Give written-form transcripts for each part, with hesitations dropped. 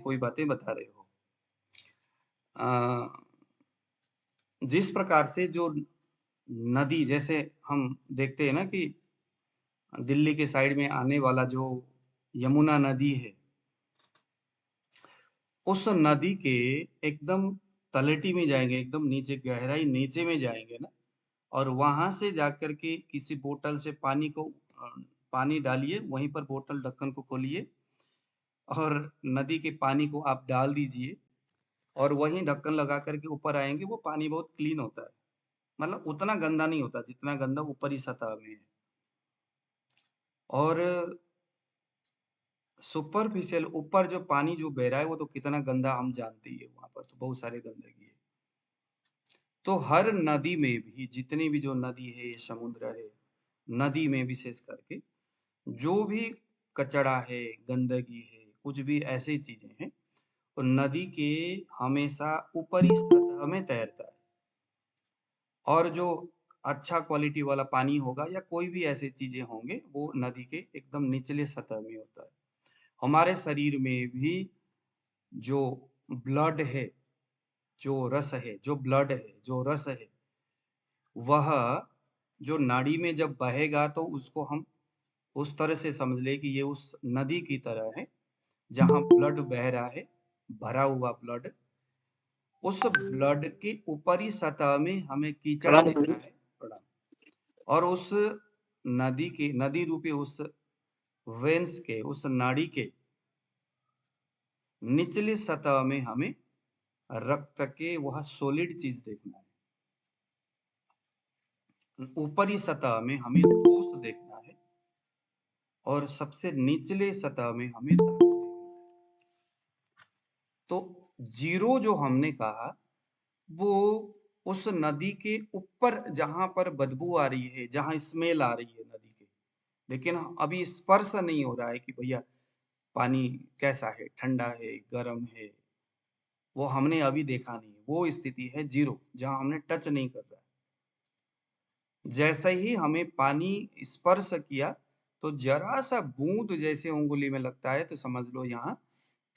कोई बातें बता रहे हो। अ, जिस प्रकार से जो नदी जैसे हम देखते हैं ना कि दिल्ली के साइड में आने वाला जो यमुना नदी है, उस नदी के एकदम तलहटी में जाएँगे, एकदम नीचे गहराई नीचे में जाएँगे ना और वहाँ से जाकर के किसी बोतल से पानी डालिए, वहीं पर बोतल ढक्कन को खोलिए और नदी के पानी को आप डाल दीजिए और वहीं ढक्कन लगा कर के ऊपर आएँगे, वो पानी बहुत क्लीन होता है। मतलब उतना गंदा नहीं होता, जितना गंदा ऊपरी सतह में है। और सुपरफिशियल ऊपर जो पानी जो बह रहा है, वो तो कितना गंदा हम जानते ही हैं, वहाँ पर तो बहुत सारे गंदगी है। तो हर नदी में भी जितनी भी जो नदी है, समुद्र है, नदी में विशेष करके जो भी कचरा है, गंदगी है, कुछ भी ऐसी चीज़ें हैं, तो नदी के हमेशा ऊपरी सतह में तैरता है। और जो अच्छा क्वालिटी वाला पानी होगा या कोई भी ऐसी चीज़ें होंगे, वो नदी के एकदम निचले सतह में होता है। हमारे शरीर में भी जो ब्लड है, जो रस है, जो ब्लड है, जो रस है, वह जो नाड़ी में जब बहेगा तो उसको हम उस तरह से समझ लें कि ये उस नदी की तरह है, जहाँ ब्लड बह रहा है, भरा हुआ ब्लड, उस ब्लड के ऊपरी सतह में हमें कीचड़ देखना है। प्रणाम। और उस नदी रूपी उस वेन्स के, उस नाड़ी के निचली सतह में हमें रक्त के वह सॉलिड चीज देखना है। ऊपरी सतह में हमें ठोस देखना है और सबसे निचले सतह में हमें धातु देखना है। तो जीरो जो हमने कहा, वो उस नदी के ऊपर जहां पर बदबू आ रही है, जहां स्मेल आ रही है नदी के, लेकिन अभी स्पर्श नहीं हो रहा है कि भैया पानी कैसा है, ठंडा है, गर्म है, वो हमने अभी देखा नहीं है। वो स्थिति है जीरो, जहां हमने टच नहीं कर रहा है। जैसे ही हमें पानी स्पर्श किया, तो जरा सा बूंद जैसे उंगली में लगता है, तो समझ लो यहाँ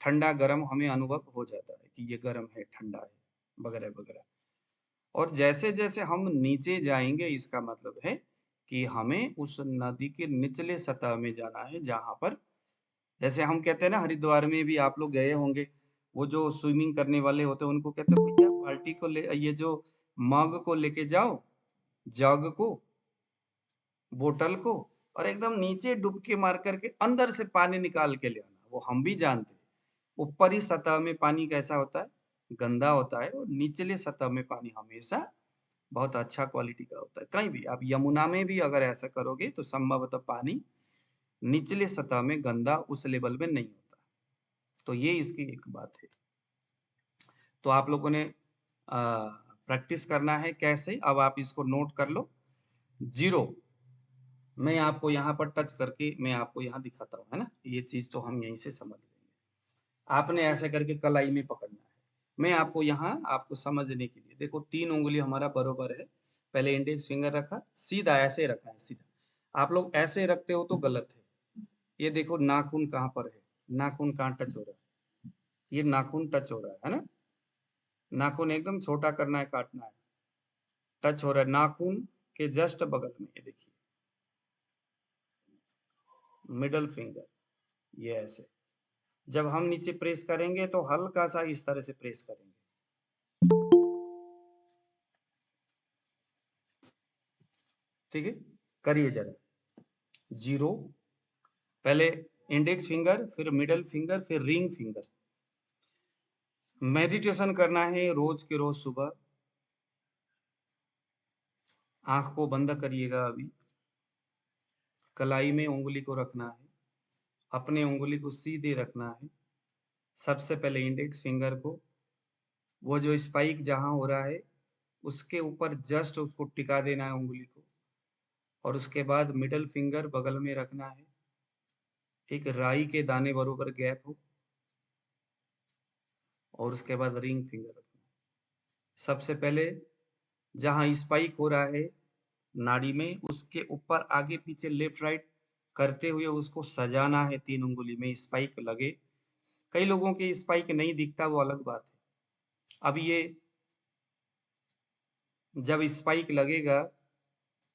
ठंडा गर्म हमें अनुभव हो जाता है कि ये गर्म है, ठंडा है, वगैरह वगैरह। और जैसे जैसे हम नीचे जाएंगे, इसका मतलब है कि हमें उस नदी के निचले सतह में जाना है, जहां पर जैसे हम कहते हैं ना, हरिद्वार में भी आप लोग गए होंगे, वो जो स्विमिंग करने वाले होते हैं उनको कहते हैं भैया बाल्टी को ले, ये जो मग को लेके जाओ, जग को, बोतल को, और एकदम नीचे डुबकी मार करके अंदर से पानी निकाल के ले आना। वो हम भी जानते हैं ऊपरी सतह में पानी कैसा होता है, गंदा होता है, और निचले सतह में पानी हमेशा बहुत अच्छा क्वालिटी का होता है। कहीं भी आप यमुना में भी अगर ऐसा करोगे तो संभवतः पानी निचले सतह में गंदा उस लेवल में नहीं होता। तो ये इसकी एक बात है। तो आप लोगों ने प्रैक्टिस करना है कैसे, अब आप इसको नोट कर लो। जीरो, मैं आपको यहाँ पर टच करके मैं आपको यहाँ दिखाता हूँ, है ना, ये चीज तो हम यहीं से समझ लेंगे। आपने ऐसे करके कलाई में पकड़ना है। मैं आपको यहाँ आपको समझने के लिए, देखो 3 उंगली हमारा बरोबर है, पहले इंडेक्स फिंगर रखा, सीधा ऐसे रखना है, सीधा। आप लोग ऐसे रखते हो तो गलत है। ये देखो नाखून कहाँ पर है, नाखून कहाँ टच हो रहा है, ये नाखून टच हो रहा है ना। नाखून एकदम छोटा करना है, काटना है, टच हो रहा है नाखून के जस्ट बगल में, ये देखिए मिडल फिंगर, ये ऐसे। जब हम नीचे प्रेस करेंगे तो हल्का सा इस तरह से प्रेस करेंगे, ठीक है। करिए जरा। जीरो, पहले इंडेक्स फिंगर, फिर मिडल फिंगर, फिर रिंग फिंगर। मेडिटेशन करना है रोज के रोज सुबह। आंख को बंद करिएगा अभी, कलाई में उंगली को रखना है, अपने उंगली को सीधे रखना है। सबसे पहले इंडेक्स फिंगर को, वो जो स्पाइक जहां हो रहा है उसके ऊपर जस्ट उसको टिका देना है उंगली को, और उसके बाद मिडल फिंगर बगल में रखना है, एक राई के दाने बरोबर गैप हो, और उसके बाद रिंग फिंगर रखना है। सबसे पहले जहां स्पाइक हो रहा है नाड़ी में, उसके ऊपर आगे पीछे लेफ्ट राइट करते हुए उसको सजाना है, 3 उंगली में स्पाइक लगे। कई लोगों के स्पाइक नहीं दिखता, वो अलग बात है। अब ये जब स्पाइक लगेगा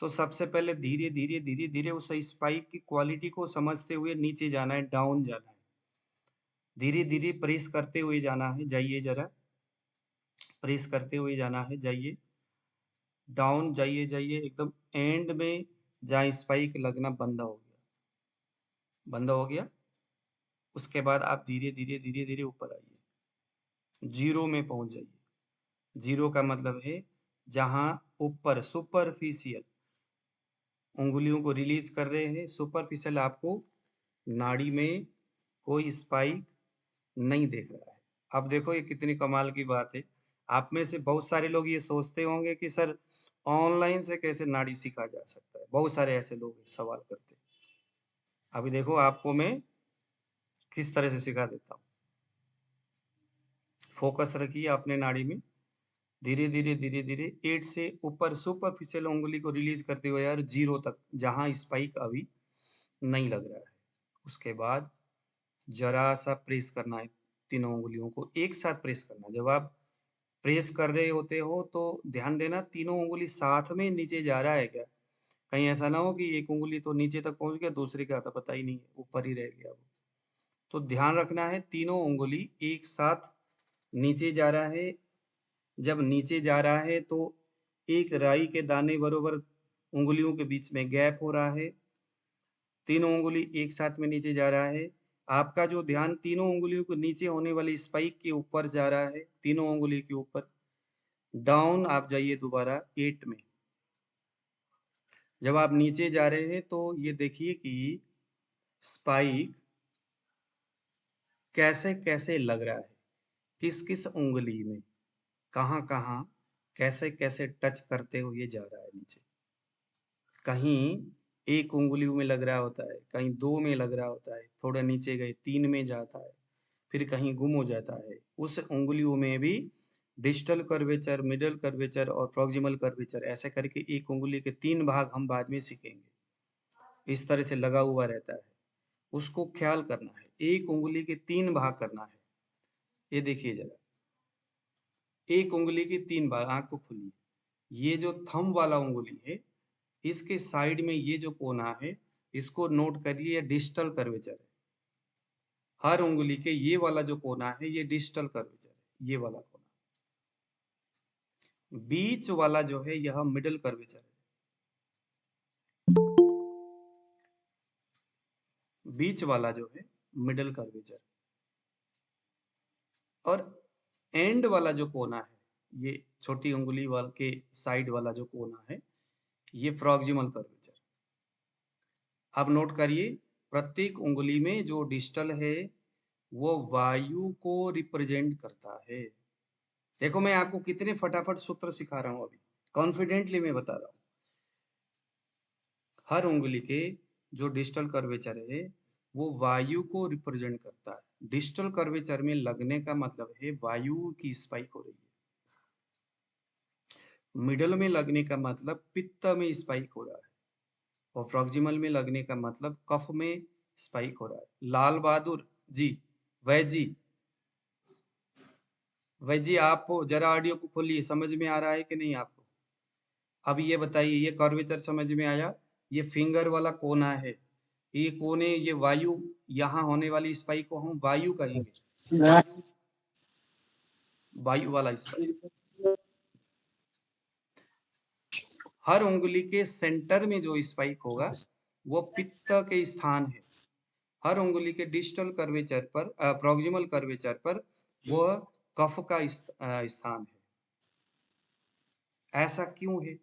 तो सबसे पहले धीरे धीरे धीरे धीरे उस स्पाइक की क्वालिटी को समझते हुए नीचे जाना है, डाउन जाना है, धीरे धीरे प्रेस करते हुए जाना है। जाइए जरा, प्रेस करते हुए जाना है, जाइए डाउन, जाइए जाइए एकदम एंड में जहाँ स्पाइक लगना बंद हो गया, बंद हो गया। उसके बाद आप धीरे धीरे धीरे धीरे ऊपर आइए, जीरो में पहुंच जाइए। जीरो का मतलब है जहां ऊपर सुपरफिशियल उंगलियों को रिलीज कर रहे हैं, सुपरफिशियल आपको नाड़ी में कोई स्पाइक नहीं देख रहा है। अब देखो ये कितनी कमाल की बात है। आप में से बहुत सारे लोग ये सोचते होंगे कि सर ऑनलाइन से कैसे नाड़ी सीखा जा सकता है, बहुत सारे ऐसे लोग सवाल करते हैं। अभी देखो आपको मैं किस तरह से सिखा देता हूँ। फोकस रखिए अपने नाड़ी में, धीरे धीरे धीरे धीरे 8 से ऊपर सुपरफिशियल उंगली को रिलीज करते हुए यार जीरो तक, जहां स्पाइक अभी नहीं लग रहा है। उसके बाद जरा सा प्रेस करना है, तीनों उंगलियों को एक साथ प्रेस करना है। जब आप प्रेस कर रहे होते हो तो ध्यान देना तीनों उंगली साथ में नीचे जा रहा है क्या, कहीं ऐसा ना हो कि एक उंगली तो नीचे तक पहुंच गया, दूसरे का तो पता ही नहीं है, ऊपर ही रह गया वो। तो ध्यान रखना है तीनों उंगली एक साथ नीचे जा रहा है। जब नीचे जा रहा है तो एक राई के दाने बरोबर उंगलियों के बीच में गैप हो रहा है, तीनों उंगली एक साथ में नीचे जा रहा है। आपका जो ध्यान तीनों उंगलियों को नीचे होने वाली स्पाइक के ऊपर जा रहा है, तीनों उंगली के ऊपर। डाउन आप जाइए दोबारा 8 में। जब आप नीचे जा रहे हैं तो ये देखिए कि स्पाइक कैसे कैसे लग रहा है, किस किस उंगली में, कहाँ कहाँ, कैसे कैसे टच करते हुए जा रहा है नीचे। कहीं एक उंगली में लग रहा होता है, कहीं दो में लग रहा होता है, थोड़ा नीचे गए 3 में जाता है, फिर कहीं गुम हो जाता है। उस उंगलियों में भी डिस्टल कर्वेचर, मिडल कर्वेचर और प्रॉक्सिमल कर्वेचर, ऐसे करके एक उंगली के 3 भाग हम बाद में सीखेंगे। इस तरह से लगा हुआ रहता है, उसको ख्याल करना है। एक उंगली के 3 भाग करना है। ये देखिए जरा, एक उंगली के 3 भाग, आंख को खोलिए। ये जो थंब वाला उंगली है, इसके साइड में ये जो कोना है, इसको नोट करिए, ये डिस्टल कर्वेचर है। हर उंगली के ये वाला जो कोना है, ये डिस्टल कर्वेचर है, ये वाला कोना। बीच वाला जो है यह मिडल कर्वेचर है। बीच वाला जो है मिडल कर्वेचर, और एंड वाला जो कोना है, ये छोटी उंगली वाल के साइड वाला जो कोना है, ये प्रॉक्सिमल कर्वेचर। अब नोट करिए, प्रत्येक उंगली में जो डिस्टल है वो वायु को रिप्रेजेंट करता है। देखो मैं आपको कितने फटाफट सूत्र सिखा रहा हूं, अभी कॉन्फिडेंटली मैं बता रहा हूं। हर उंगली के जो डिस्टल कर्वेचर है वो वायु को रिप्रेजेंट करता है। डिस्टल कर्वेचर में लगने का मतलब है वायु की स्पाइक हो रही है। मिडल में लगने का मतलब पित्त में स्पाइक हो रहा है, और प्रॉक्सिमल में लगने का मतलब कफ में स्पाइक हो रहा है। लाल बहादुर जी, वैद जी, वैद जी, आप जरा ऑडियो को खोलिए, समझ में आ रहा है कि नहीं आपको? अब ये बताइए, ये कर्वेचर समझ में आया? ये फिंगर वाला कोना है, ये कोने, ये वायु, यहाँ होने वाली स्पाइक को हम वायु कहेंगे। वायु, वायु वाला स्पाइक। हर उंगली के सेंटर में जो स्पाइक होगा वो पित्त के स्थान है। हर उंगली के डिस्टल कर्वेचर पर, प्रॉक्सिमल कर्वेचर पर, वो कफ का स्थान है। ऐसा क्यों है?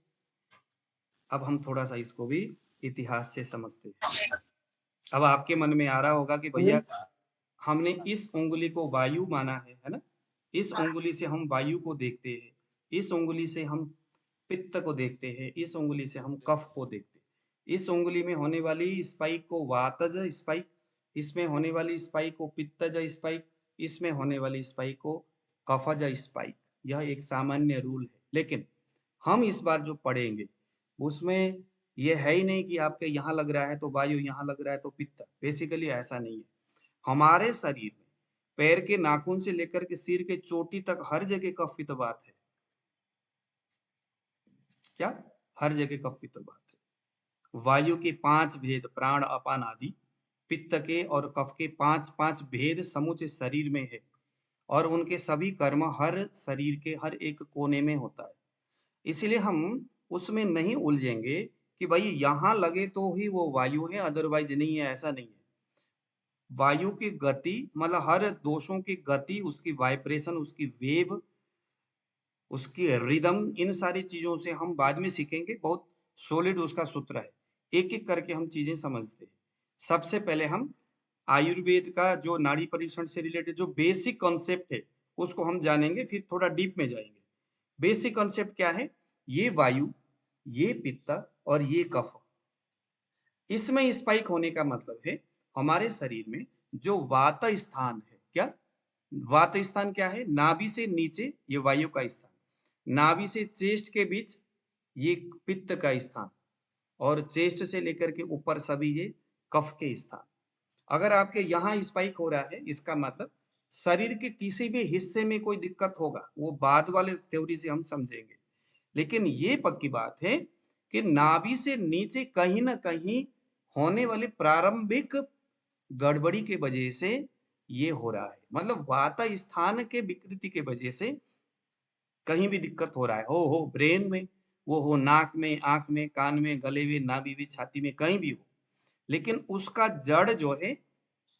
अब हम थोड़ा सा इसको भी इतिहास से समझते हैं। अब आपके मन में आ रहा होगा कि भैया हमने इस उंगली को वायु माना है ना? इस उंगली से हम वायु को देखते हैं, इस उंगली से हम पित्त को देखते हैं, इस उंगली से हम कफ को देखते हैं। इस उंगली में होने वाली स्पाइक को वातज स्पाइक, इसमें होने वाली स्पाइक को पित्तज स्पाइक, इसमें होने वाली स्पाइक को कफज स्पाइक। यह एक सामान्य रूल है, लेकिन हम इस बार जो पढ़ेंगे उसमें ये है ही नहीं कि आपके यहाँ लग रहा है तो वायु, यहाँ लग रहा है तो पित्त। बेसिकली ऐसा नहीं है। हमारे शरीर में पैर के नाखून से लेकर के सिर के चोटी तक हर जगह कफ पित्त वात है। क्या? हर जगह कफ पित्त वात है। वायु के 5 भेद प्राण अपान आदि, पित्त के और कफ के 5 भेद समूचे शरीर में है और उनके सभी कर्म हर शरीर के हर एक कोने में होता है। इसलिए हम उसमें नहीं उलझेंगे कि भाई यहाँ लगे तो ही वो वायु है, अदरवाइज नहीं है, ऐसा नहीं है। वायु की गति मतलब हर दोषों की गति, उसकी वाइब्रेशन, उसकी वेव, उसकी रिदम, इन सारी चीजों से हम बाद में सीखेंगे। बहुत सॉलिड उसका सूत्र है, एक एक करके हम चीजें समझते हैं। सबसे पहले हम आयुर्वेद का जो नाड़ी परीक्षण से रिलेटेड जो बेसिक कॉन्सेप्ट है उसको हम जानेंगे, फिर थोड़ा डीप में जाएंगे। बेसिक कॉन्सेप्ट क्या है? ये वायु, ये पित्त और ये कफ, इसमें स्पाइक होने का मतलब है हमारे शरीर में जो वात स्थान है। क्या वात स्थान क्या है? नाभि से नीचे ये वायु का स्थान, नाभि से चेस्ट के बीच ये पित्त का स्थान, और चेस्ट से लेकर के ऊपर सभी ये कफ के स्थान। अगर आपके यहाँ स्पाइक हो रहा है, इसका मतलब शरीर के किसी भी हिस्से में कोई दिक्कत होगा, वो बाद वाले थ्योरी से हम समझेंगे। लेकिन ये पक्की बात है कि नाभि से नीचे कहीं ना कहीं होने वाली प्रारंभिक गड़बड़ी के वजह से ये हो रहा है। मतलब वात स्थान के विकृति के वजह से कहीं भी दिक्कत हो रहा है, हो ब्रेन में, वो हो नाक में, आंख में, कान में, गले में, नाभि में, छाती में, कहीं भी हो, लेकिन उसका जड़ जो है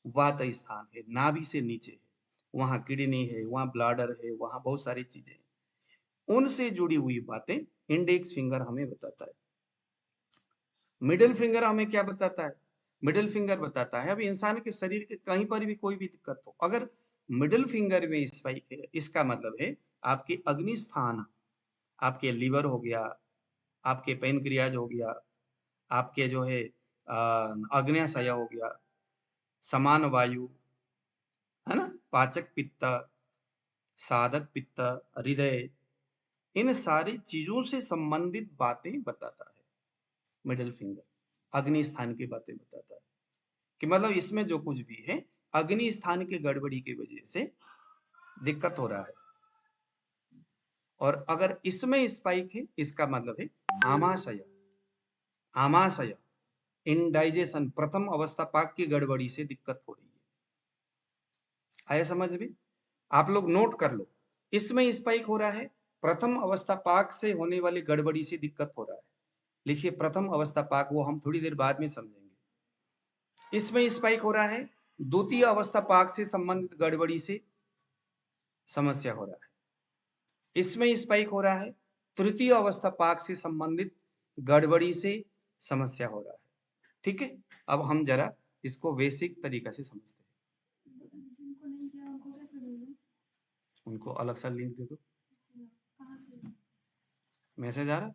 वात स्थान है, नाभि से नीचे है। वहां किडनी है, वहां ब्लाडर है, वहां बहुत सारी चीजें हैं। उनसे जुड़ी हुई बातें इंडेक्स फिंगर हमें बताता है। मिडिल फिंगर हमें क्या बताता है? मिडिल फिंगर बताता है अब इंसान के शरीर के कहीं पर भी कोई भी दिक्कत हो, अगर मिडिल फिंगर में स्पाइक है, इसका मतलब है आपके अग्नि स्थान, आपके लीवर हो गया, आपके पेनक्रियाज हो गया, आपके जो है अग्न्याशय हो गया, समान वायु है ना, पाचक पित्त, साधक पित्त, हृदय, इन सारी चीजों से संबंधित बातें बताता है मिडिल फिंगर। अग्नि स्थान की बातें बताता है कि मतलब इसमें जो कुछ भी है अग्नि स्थान की गड़बड़ी की वजह से दिक्कत हो रहा है। और अगर इसमें स्पाइक है, इसका मतलब है आमाशय, आमाशय इंडाइजेशन, प्रथम अवस्था पाक की गड़बड़ी से दिक्कत हो रही है। आया समझ में? आप लोग नोट कर लो, इसमें स्पाइक हो रहा है, प्रथम अवस्था पाक से होने वाली गड़बड़ी से दिक्कत हो रहा है। लिखिए प्रथम अवस्था पाक, वो हम थोड़ी देर बाद में समझेंगे। इसमें स्पाइक हो रहा है, द्वितीय अवस्था पाक से संबंधित गड़बड़ी से समस्या हो रहा है। इसमें स्पाइक हो रहा है, तृतीय अवस्था पाक से संबंधित गड़बड़ी से समस्या हो रहा है। ठीक है, अब हम जरा इसको बेसिक तरीका से समझते हैं। उनको अलग सा लिंक दे दो, मैसेज आ रहा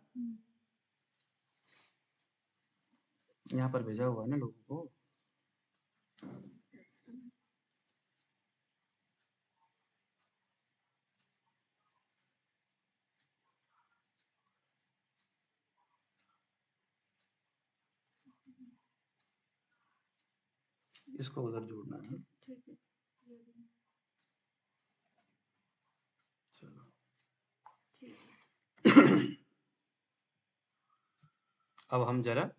यहाँ पर भेजा हुआ है ना लोगों को। इसको उधर जोड़ना है। चलो अब हम जरा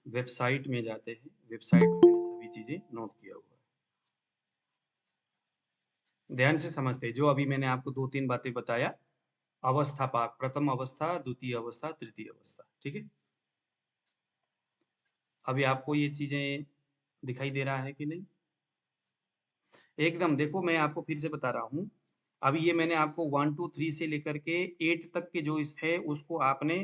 वेबसाइट में जाते हैं। वेबसाइट में मैंने सभी चीजें नोट किया हुआ है, ध्यान से समझते हैं। जो अभी मैंने आपको 2-3 बातें बताया, अवस्था पाक, प्रथम अवस्था, द्वितीय अवस्था, तृतीय अवस्था, ठीक है। अभी आपको ये चीजें दिखाई दे रहा है कि नहीं? एकदम देखो, मैं आपको फिर से बता रहा हूँ। अभी ये मैंने आपको 1 2 3 से लेकर के 8 तक के जो इस है उसको आपने,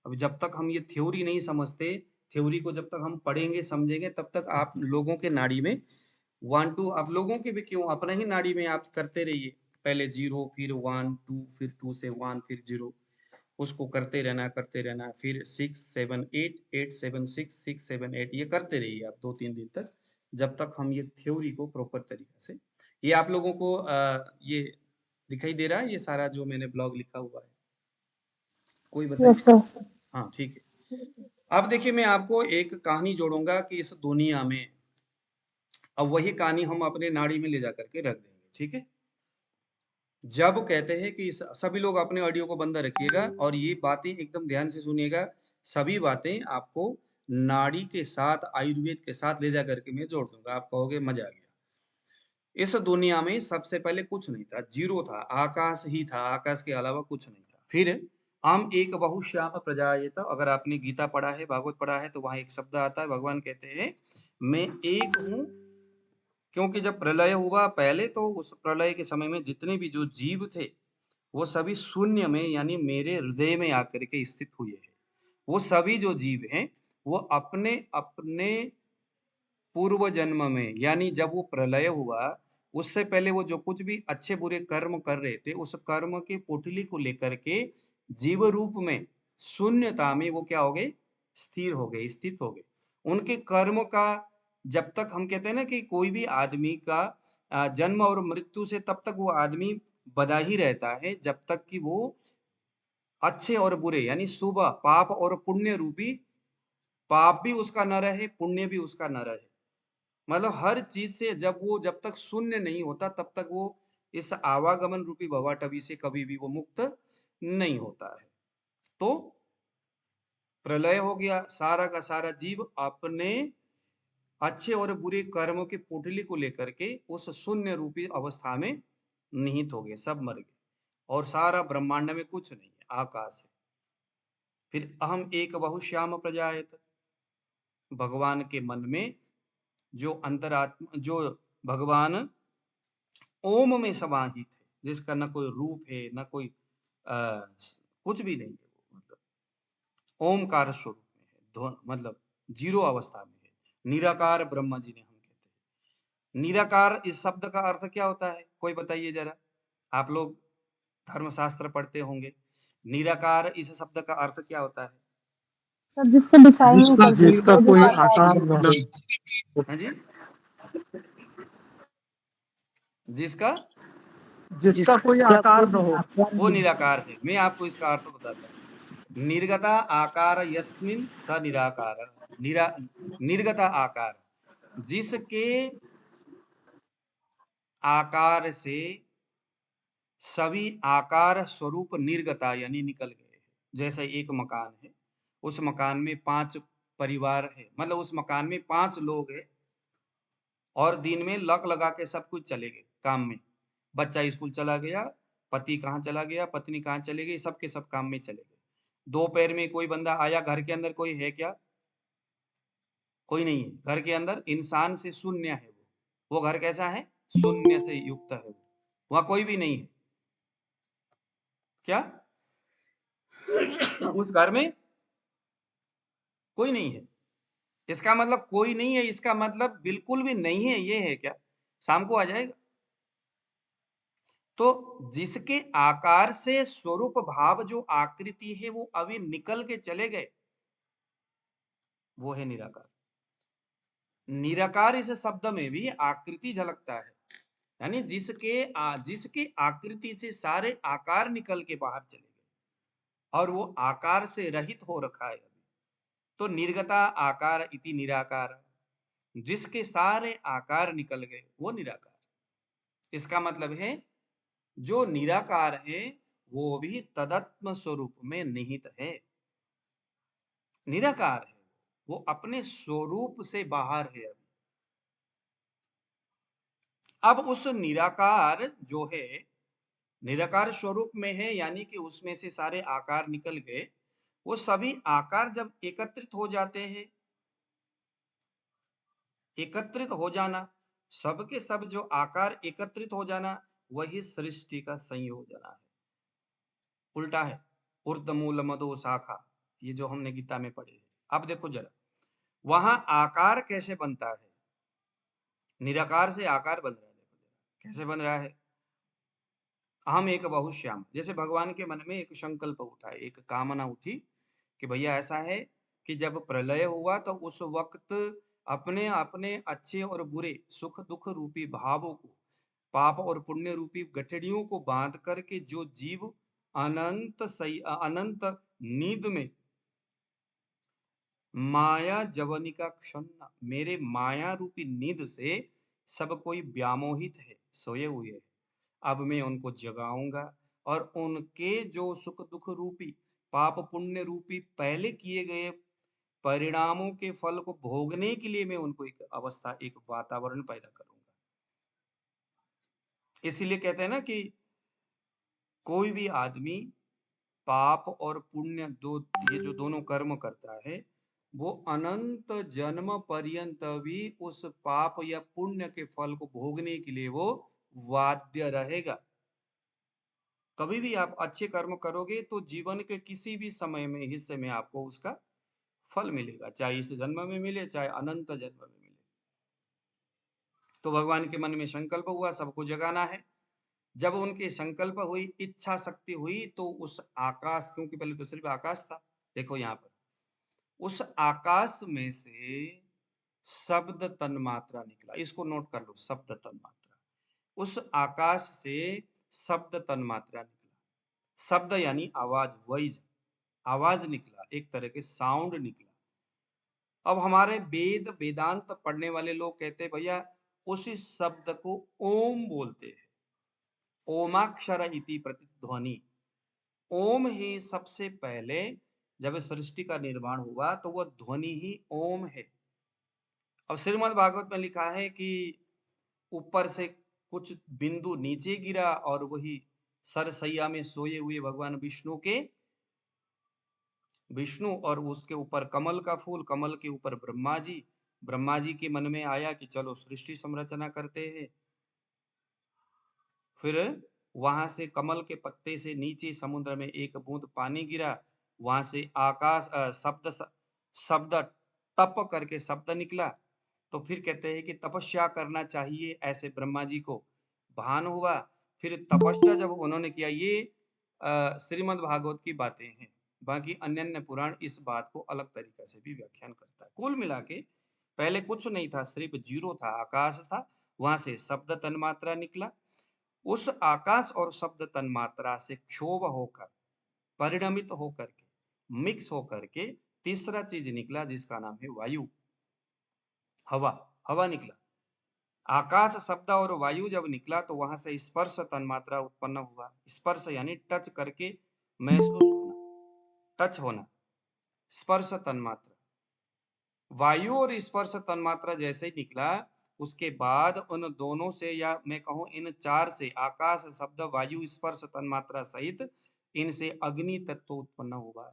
अब जब तक हम ये थ्योरी नहीं समझते, थ्योरी को जब तक हम पढ़ेंगे समझेंगे, तब तक आप लोगों के नाड़ी में 1 2, आप लोगों के भी क्यों, अपना ही नाड़ी में आप करते रहिए। पहले 0, फिर 1 2, फिर 2 से 1, फिर 0, उसको करते रहना, फिर 6 7 8 8 7 6 6 7 8, ये करते रहिए आप 2-3 दिन तक, जब तक हम ये थ्योरी को प्रॉपर तरीके से। ये आप लोगों को ये दिखाई दे रहा है, ये सारा जो मैंने ब्लॉग लिखा हुआ है? कोई बताइए। हाँ ठीक है। अब देखिए, मैं आपको एक कहानी जोड़ूंगा कि इस दुनिया में, अब वही कहानी हम अपने नाड़ी में ले जा करके रख देंगे। ठीक है। जब कहते हैं कि सभी लोग अपने ऑडियो को बंद रखिएगा और ये बातें एकदम ध्यान से सुनिएगा। सभी बातें आपको नाड़ी के साथ, आयुर्वेद के साथ ले जा करके मैं जोड़ दूंगा। आप कहोगे मजा आ गया। इस दुनिया में सबसे पहले कुछ नहीं था, जीरो था, आकाश ही था, आकाश के अलावा कुछ नहीं था। फिर हम एक बहुश्याम प्रजायत, अगर आपने गीता पढ़ा है, भागवत पढ़ा है, तो वहां एक शब्द आता है, भगवान कहते हैं मैं एक हूं। क्योंकि जब प्रलय हुआ पहले, तो उस प्रलय के समय में जितने भी जो जीव थे वो सभी शून्य में यानी मेरे हृदय में आकर के स्थित हुए हैं। वो सभी जो जीव हैं वो अपने अपने पूर्व जन्म में, यानी जब वो प्रलय हुआ उससे पहले वो जो कुछ भी अच्छे बुरे कर्म कर रहे थे, उस कर्म की पोटली को लेकर के जीव रूप में शून्यता में वो क्या हो गए, स्थिर हो गए, स्थित हो गए। उनके कर्म का, जब तक हम कहते हैं ना कि कोई भी आदमी का जन्म और मृत्यु से तब तक वो आदमी बधा ही रहता है, जब तक कि वो अच्छे और बुरे यानी शुभ पाप और पुण्य रूपी, पाप भी उसका न रहे, पुण्य भी उसका न रहे। मतलब हर चीज से जब तक शून्य नहीं होता, तब तक वो इस आवागमन रूपी भवाटवी से कभी भी वो मुक्त नहीं होता है। तो प्रलय हो गया, सारा का सारा जीव अपने अच्छे और बुरे कर्मों की पोटली को लेकर के उस शून्य रूपी अवस्था में निहित हो गए, सब मर गए और सारा ब्रह्मांड में कुछ नहीं है, आकाश है। फिर अहम एक बहुश्याम प्रजायत, भगवान के मन में जो अंतरात्मा, जो भगवान ओम में समाहित है, जिसका न कोई रूप है, न कोई कुछ भी नहीं है, वो मतलब ओमकार स्वरूप में है, मतलब जीरो अवस्था में है, निराकार ब्रह्म जी ने हम कहते हैं। निराकार इस शब्द का अर्थ क्या होता है, कोई बताइए जरा। आप लोग धर्मशास्त्र पढ़ते होंगे, निराकार इस शब्द का अर्थ क्या होता है? सर जिसको डिफाइन नहीं कर सकते, जिसका जो कोई साकार आकार न हो, हाँ जी, जिसका जिसका कोई आकार न हो, वो निराकार है। मैं आपको इसका अर्थ बताता हूँ। निर्गता आकार यस्मिन स निराकार, निर्गता आकार, जिसके आकार से सभी आकार स्वरूप निर्गता यानी निकल गए। जैसे एक मकान है, उस मकान में 5 परिवार है, मतलब उस मकान में 5 लोग हैं और दिन में लक लगा के सब कुछ चले गए काम में। बच्चा स्कूल चला गया, पति कहाँ चला गया, पत्नी कहाँ चले गई, सबके सब काम में चले गए। दोपहर में कोई बंदा आया, घर के अंदर कोई है क्या? कोई नहीं है। घर के अंदर इंसान से शून्य है, वो घर कैसा है, शून्य से युक्त है, वहां कोई भी नहीं है। क्या उस घर में कोई नहीं है? इसका मतलब कोई नहीं है, इसका मतलब बिल्कुल भी नहीं है, ये है क्या? शाम को आ जाएगा। तो जिसके आकार से स्वरूप भाव जो आकृति है वो अभी निकल के चले गए, वो है निराकार। निराकार इस शब्द में भी आकृति झलकता है, यानी जिसके आकृति से सारे आकार निकल के बाहर चले गए और वो आकार से रहित हो रखा है अभी। तो निर्गता आकार इति निराकार, जिसके सारे आकार निकल गए वो निराकार। इसका मतलब है जो निराकार है वो भी तदात्म स्वरूप में निहित है, निराकार है, वो अपने स्वरूप से बाहर है। अब उस निराकार जो है, निराकार स्वरूप में है, यानी कि उसमें से सारे आकार निकल गए। वो सभी आकार जब एकत्रित हो जाते हैं, एकत्रित हो जाना, सबके सब जो आकार एकत्रित हो जाना, वही सृष्टि का संयोजन है। उल्टा है, ऊर्ध्वमूल मदो शाखा, ये जो हमने गीता में पढ़े है। अब देखो जरा, वहां आकार कैसे बनता है? निराकार से आकार बन रहा है, देखो जरा कैसे बन रहा है। हम एक बहुश्याम, जैसे भगवान के मन में एक संकल्प उठा, एक कामना उठी कि भैया ऐसा है कि जब प्रलय हुआ तो उस वक्त अपने अपने अच्छे और बुरे, सुख दुख रूपी भावों को, पाप और पुण्य रूपी गठड़ियों को बांध करके जो जीव अनंत नींद में माया जवनिका क्षण, मेरे माया रूपी नींद से सब कोई व्यामोहित है, सोए हुए हैं। अब मैं उनको जगाऊंगा और उनके जो सुख दुख रूपी पाप पुण्य रूपी पहले किए गए परिणामों के फल को भोगने के लिए मैं उनको एक अवस्था, एक वातावरण पैदा करूंगा। इसीलिए कहते हैं ना कि कोई भी आदमी पाप और पुण्य ये जो दोनों कर्म करता है, वो अनंत जन्म पर्यंत भी उस पाप या पुण्य के फल को भोगने के लिए वो बाध्य रहेगा। कभी भी आप अच्छे कर्म करोगे तो जीवन के किसी भी समय में, हिस्से में आपको उसका फल मिलेगा, चाहे इस जन्म में मिले चाहे अनंत जन्म में मिले। तो भगवान के मन में संकल्प हुआ सबको जगाना है। जब उनकी संकल्प हुई, इच्छा शक्ति हुई, तो उस आकाश, क्योंकि पहले तो सिर्फ आकाश था, देखो यहाँ पर उस आकाश में से शब्द तन्मात्रा निकला। इसको नोट कर लो, शब्द तन्मात्रा। उस आकाश से शब्द तन्मात्रा निकला। शब्द यानी आवाज, वॉइस, आवाज निकला, एक तरह के साउंड निकला। अब हमारे वेद वेदांत पढ़ने वाले लोग कहते हैं भैया उसी शब्द को ओम बोलते हैं। ओमाक्षर इति प्रतिध्वनि। ओम ही सबसे पहले जब सृष्टि का निर्माण हुआ तो वह ध्वनि ही ओम है। अब श्रीमद् भागवत में लिखा है कि ऊपर से कुछ बिंदु नीचे गिरा और वही सरसैया में सोए हुए भगवान विष्णु और उसके ऊपर कमल का फूल, कमल के ऊपर ब्रह्मा जी के मन में आया कि चलो सृष्टि संरचना करते हैं। फिर वहां से कमल के पत्ते से नीचे समुद्र में एक बूंद पानी गिरा, वहां से आकाश शब्द तप करके शब्द निकला। तो फिर कहते हैं कि तपस्या करना चाहिए, ऐसे ब्रह्मा जी को भान हुआ। फिर तपस्या जब उन्होंने किया, ये श्रीमद् भागवत की बातें हैं। बाकी अन्य पुराण इस बात को अलग तरीके से भी व्याख्यान करता है। कुल मिला के पहले कुछ नहीं था, सिर्फ जीरो था, आकाश था, वहां से शब्द तन्मात्रा निकला। उस आकाश और शब्द तन्मात्रा से क्षोभ होकर, परिणमित होकर के, मिक्स होकर के तीसरा चीज निकला जिसका नाम है वायु, हवा। हवा निकला। आकाश शब्द और वायु जब निकला तो वहां से स्पर्श तन्मात्रा उत्पन्न हुआ। स्पर्श यानी टच करके महसूस होना, टच होना, स्पर्श तन्मात्रा। वायु और स्पर्श तन्मात्रा जैसे ही निकला, उसके बाद उन दोनों से, या मैं कहूं इन चार से, आकाश शब्द वायु स्पर्श तन्मात्रा सहित इनसे अग्नि तत्व उत्पन्न हुआ।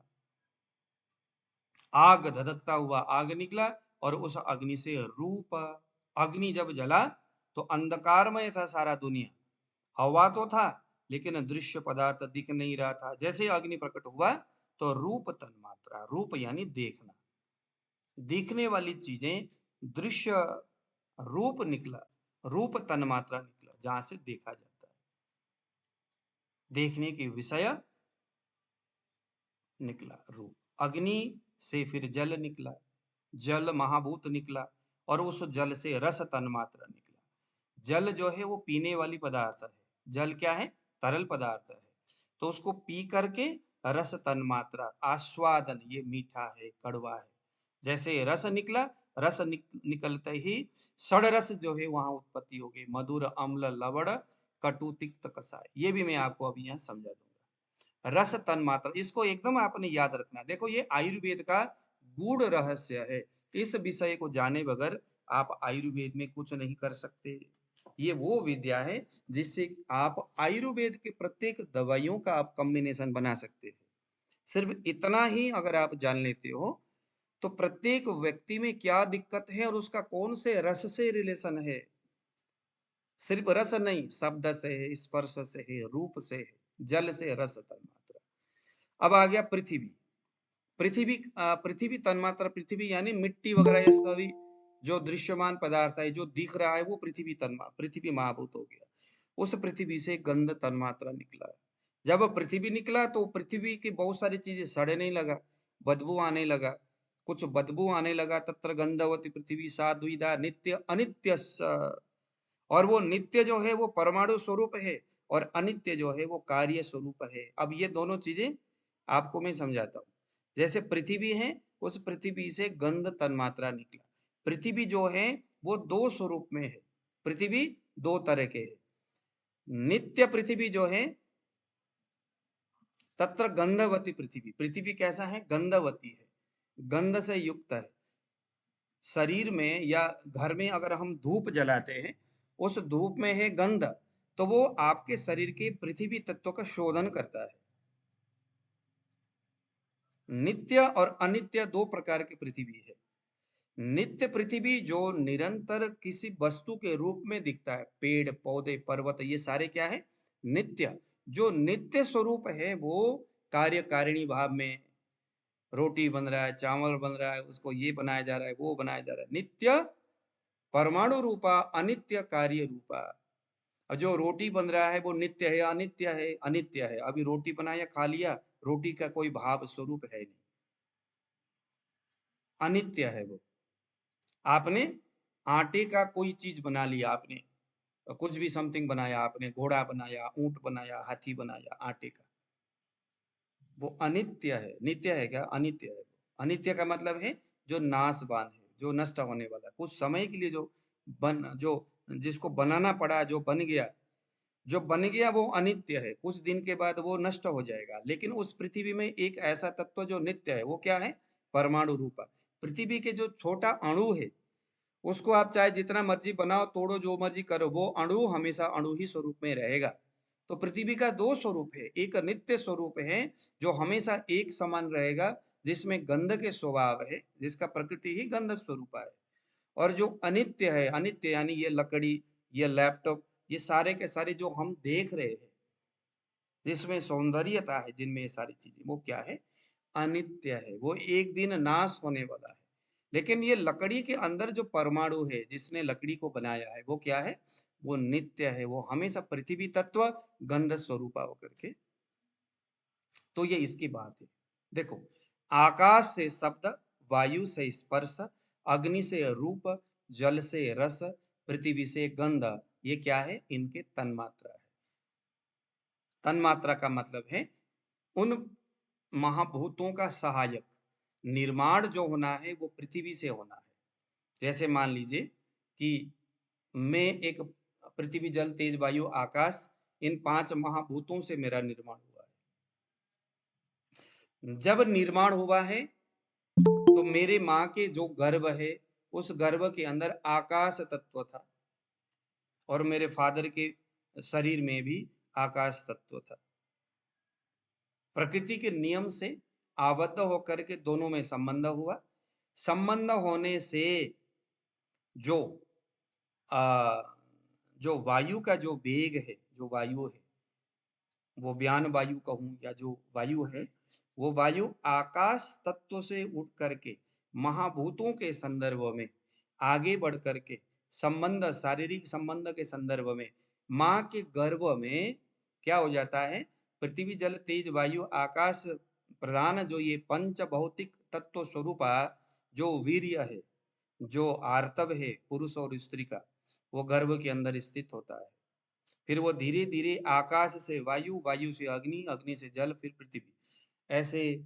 आग, धधकता हुआ आग निकला और उस अग्नि से रूप। अग्नि जब जला तो अंधकारमय था सारा दुनिया। हवा तो था लेकिन दृश्य पदार्थ दिख नहीं रहा था। जैसे अग्नि प्रकट हुआ तो रूप तन्मात्रा, रूप यानी देखना, दिखने वाली चीजें, दृश्य रूप निकला, रूप तन्मात्रा निकला, जहां से देखा जाता है, देखने के विषय निकला रूप। अग्नि से फिर जल निकला, जल महाभूत निकला और उस जल से रस तन्मात्रा निकला। जल जो है वो पीने वाली पदार्थ है। जल क्या है? तरल पदार्थ है। तो उसको पी करके रस तन्मात्रा, आस्वादन, ये मीठा है, कड़वा है, जैसे रस निकला, रस निकलते ही षड जो है वहां उत्पत्ति हो गई, मधुर, अम्ल, लवण, कटु, तिक्त, कसाय। ये भी मैं आपको अभी यहाँ समझा दूंगा। रस तन्मात्रा, इसको एकदम आपने याद रखना। देखो ये आयुर्वेद का गूढ़ रहस्य है। इस विषय को जाने बगैर आप आयुर्वेद में कुछ नहीं कर सकते। ये वो विद्या है जिससे आप आयुर्वेद के प्रत्येक दवाइयों का आप कॉम्बिनेशन बना सकते हैं। सिर्फ इतना ही अगर आप जान लेते हो तो प्रत्येक व्यक्ति में क्या दिक्कत है और उसका कौन से रस से रिलेशन है। सिर्फ रस नहीं, शब्द से है, स्पर्श से है, रूप से है, जल से रस तन्मात्रा। अब आ गया पृथ्वी। पृथ्वी तन्मात्रा, पृथ्वी यानी मिट्टी वगैरह, ये सभी जो दृश्यमान पदार्थ है, जो दिख रहा है, वो पृथ्वी महाभूत हो गया। उस पृथ्वी से गंध तन्मात्रा निकला। जब पृथ्वी निकला तो पृथ्वी की बहुत सारी चीजें सड़ने लगा, बदबू आने लगा। कुछ बदबू आने लगा। तत्र गंधवती पृथ्वी सा द्विधा नित्य अनित्य। और वो नित्य जो है वो परमाणु स्वरूप है और अनित्य जो है वो कार्य स्वरूप है। अब ये दोनों चीजें आपको मैं समझाता हूँ। जैसे पृथ्वी है, उस पृथ्वी से गंध तन्मात्रा निकला। पृथ्वी जो है वो दो स्वरूप में है। पृथ्वी दो तरह के है, नित्य पृथ्वी जो है, तत्र गंधवती पृथ्वी, पृथ्वी कैसा है, गंधवती है, गंध से युक्त है। शरीर में या घर में अगर हम धूप जलाते हैं, उस धूप में है गंध, तो वो आपके शरीर के पृथ्वी तत्व का शोधन करता है। नित्य और अनित्य दो प्रकार की पृथ्वी है। नित्य पृथ्वी जो निरंतर किसी वस्तु के रूप में दिखता है, पेड़ पौधे पर्वत, ये सारे क्या है, नित्य। जो नित्य स्वरूप है वो कार्यकारिणी भाव में रोटी बन रहा है, चावल बन रहा है, उसको ये बनाया जा रहा है, वो बनाया जा रहा है, नित्य परमाणु रूपा, अनित्य कार्य रूपा। और जो रोटी बन रहा है वो नित्य है, अनित्य है, अनित्य है। अभी रोटी बनाया, खा लिया, रोटी का कोई भाव स्वरूप है नहीं, अनित्य है वो। आपने आटे का कोई चीज बना लिया, आपने कुछ भी समथिंग बनाया, आपने घोड़ा बनाया, ऊंट बनाया, हाथी बनाया आटे का, वो अनित्य है। नित्य है क्या, अनित्य है। अनित्य का मतलब है जो नाशवान है, जो नष्ट होने वाला, कुछ समय के लिए जो जिसको बनाना पड़ा, जो बन गया, जो बन गया वो अनित्य है, कुछ दिन के बाद वो नष्ट हो जाएगा। लेकिन उस पृथ्वी में एक ऐसा तत्व जो नित्य है, वो क्या है, परमाणु रूपा। पृथ्वी के जो छोटा अणु है, उसको आप चाहे जितना मर्जी बनाओ, तोड़ो, जो मर्जी करो, वो अणु हमेशा अणु ही स्वरूप में रहेगा। तो पृथ्वी का दो स्वरूप है, एक नित्य स्वरूप है जो हमेशा एक समान रहेगा, जिसमें गंध के स्वभाव है, जिसका प्रकृति ही गंध स्वरूप है। और जो अनित्य है, अनित्य यानी ये लकड़ी, ये लैपटॉप, ये सारे के सारे जो हम देख रहे हैं, जिसमें सौंदर्यता है, जिनमें ये सारी चीजें, वो क्या है, अनित्य है, वो एक दिन नाश होने वाला है। लेकिन ये लकड़ी के अंदर जो परमाणु है, जिसने लकड़ी को बनाया है, वो क्या है, वो नित्य है, वो हमेशा पृथ्वी तत्व गंध स्वरूपा होकर के। तो ये इसकी बात है। देखो, आकाश से शब्द, वायु से स्पर्श, अग्नि से रूप, जल से रस, पृथ्वी से गंध, ये क्या है, इनके तन्मात्रा है। तन्मात्रा का मतलब है उन महाभूतों का सहायक। निर्माण जो होना है वो पृथ्वी से होना है। जैसे मान लीजिए कि मैं एक, पृथ्वी जल तेज वायु आकाश, इन पांच महाभूतों से मेरा निर्माण हुआ है। जब निर्माण हुआ है तो मेरे माँ के जो गर्भ है, उस गर्भ के अंदर आकाश तत्व था, और मेरे फादर के शरीर में भी आकाश तत्व था। प्रकृति के नियम से आबद्ध होकर के दोनों में संबंध हुआ। संबंध होने से जो आ, जो वायु का जो वेग है, जो वायु है, वो व्यान वायु कहूं या जो वायु है, वो वायु आकाश तत्व से उठ करके महाभूतों के संदर्भ में आगे बढ़ करके संबंध, शारीरिक संबंध के संदर्भ में माँ के गर्भ में क्या हो जाता है, पृथ्वी जल तेज वायु आकाश प्रधान जो ये पंच भौतिक तत्व स्वरूपा, जो वीर्य है, जो आर्तव है पुरुष और स्त्री का, वो गर्भ के अंदर स्थित होता है। फिर वो धीरे धीरे आकाश से वायु, वायु से अग्नि, अग्नि से जल, फिर पृथ्वी, ऐसे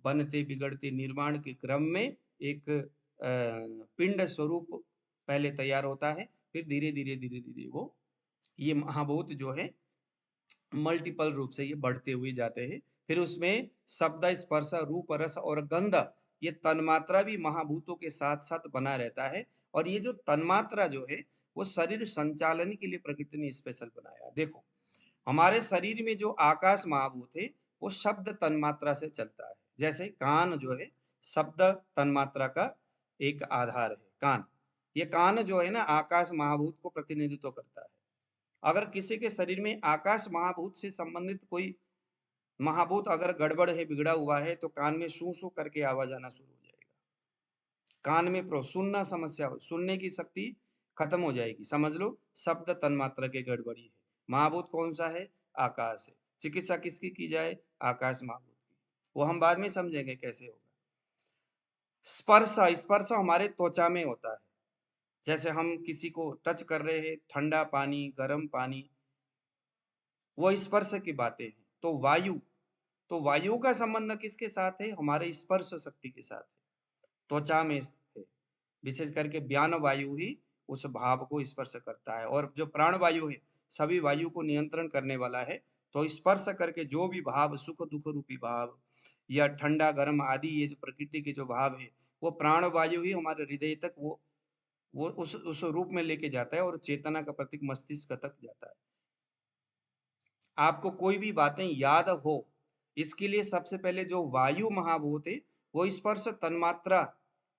बनते बिगड़ते निर्माण के क्रम में एक पिंड स्वरूप पहले तैयार होता है। फिर धीरे धीरे धीरे धीरे वो ये महाभूत जो है मल्टीपल रूप से ये बढ़ते हुए जाते हैं। फिर उसमें शब्द, स्पर्श, रूप, रस और गंध, ये तन्मात्रा भी महाभूतों के साथ साथ बना रहता है। और ये जो तन्मात्रा जो है, वो शरीर संचालन के लिए प्रकृति ने स्पेशल बनाया। देखो, हमारे शरीर में जो आकाश महाभूत है, वो शब्द तन्मात्रा से चलता है। जैसे कान जो है, शब्द तन्मात्रा का एक आधार है, कान। ये कान जो है ना, आकाश महाभूत को प्रतिनिधित्व करता है। अगर किसी के शरीर में आकाश महाभूत से संबंधित कोई महाभूत अगर गड़बड़ है, बिगड़ा हुआ है, तो कान में सू सू करके आवाज आना शुरू हो जाएगा। कान में सुनना समस्या हो, सुनने की शक्ति खत्म हो जाएगी, समझ लो शब्द तन्मात्रा की गड़बड़ी है। महाभूत कौन सा है, आकाश है। चिकित्सा किसकी की जाए, आकाश महाभूत की, वो हम बाद में समझेंगे कैसे होगा। स्पर्श, स्पर्श हमारे त्वचा में होता है। जैसे हम किसी को टच कर रहे हैं, ठंडा पानी, गर्म पानी, वो स्पर्श की बातें हैं। तो वायु, तो वायु का संबंध किसके साथ है, हमारे स्पर्श शक्ति के साथ है, त्वचा में है। विशेष करके व्यान वायु ही उस भाव को स्पर्श करता है। और जो प्राण वायु है, सभी वायु को नियंत्रण करने वाला है। तो स्पर्श करके जो भी भाव, सुख दुख रूपी भाव या ठंडा गर्म आदि, ये जो प्रकृति के जो भाव है, वो प्राण वायु ही हमारे हृदय तक वो उस रूप में लेके जाता है और चेतना का प्रतीक मस्तिष्क तक जाता है। आपको कोई भी बातें याद हो, इसके लिए सबसे पहले जो वायु महाभूत है वो स्पर्श तन्मात्रा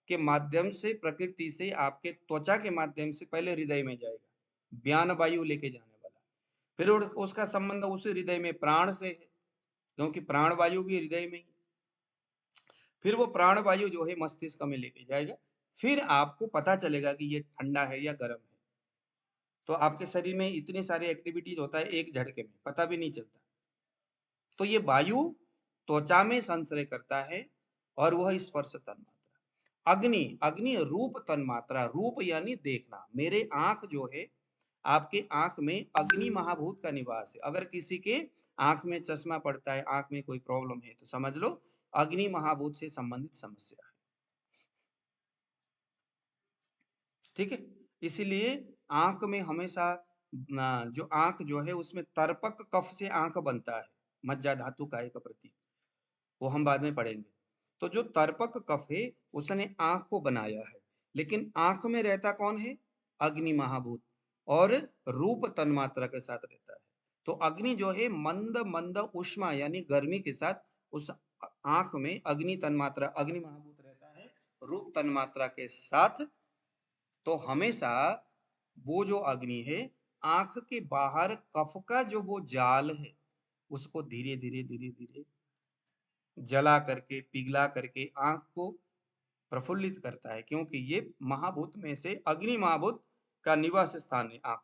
के माध्यम से, प्रकृति से आपके त्वचा के माध्यम से पहले हृदय में जाएगा, ज्ञान वायु लेके जाने वाला। फिर उसका संबंध उस हृदय में प्राण से है, क्योंकि प्राण वायु भी हृदय में ही। फिर वो प्राण वायु जो है मस्तिष्क में लेके जाएगा। फिर आपको पता चलेगा कि ये ठंडा है या गर्म है। तो आपके शरीर में इतनी सारी एक्टिविटीज होता है एक झटके में, पता भी नहीं चलता। तो ये वायु त्वचा में संश्रय करता है और वह स्पर्श तन्मात्रा। अग्नि, अग्नि रूप तन्मात्रा, रूप यानी देखना। मेरे आंख जो है, आपके आंख में अग्नि महाभूत का निवास है। अगर किसी के आंख में चश्मा पड़ता है, आंख में कोई प्रॉब्लम है, तो समझ लो अग्नि महाभूत से संबंधित समस्या है। ठीक है, इसलिए आंख में हमेशा जो आंख जो है उसमें तर्पक कफ से आंख बनता है, मज्जा धातु का एक प्रतीक, वो हम बाद में पढ़ेंगे। तो जो तर्पक कफ है उसने आंख को बनाया है, लेकिन आंख में रहता कौन है? अग्नि महाभूत, और रूप तन्मात्रा के साथ रहता है। तो अग्नि जो है मंद मंद उष्मा यानी गर्मी के साथ उस आंख में अग्नि तन्मात्रा, अग्नि महाभूत रहता है रूप तन्मात्रा के साथ। तो हमेशा वो जो अग्नि है, आंख के बाहर कफ का जो वो जाल है उसको धीरे धीरे धीरे धीरे जला करके, पिघला करके आंख को प्रफुल्लित करता है, क्योंकि ये महाभूत में से अग्नि महाभूत का निवास स्थान है आंख।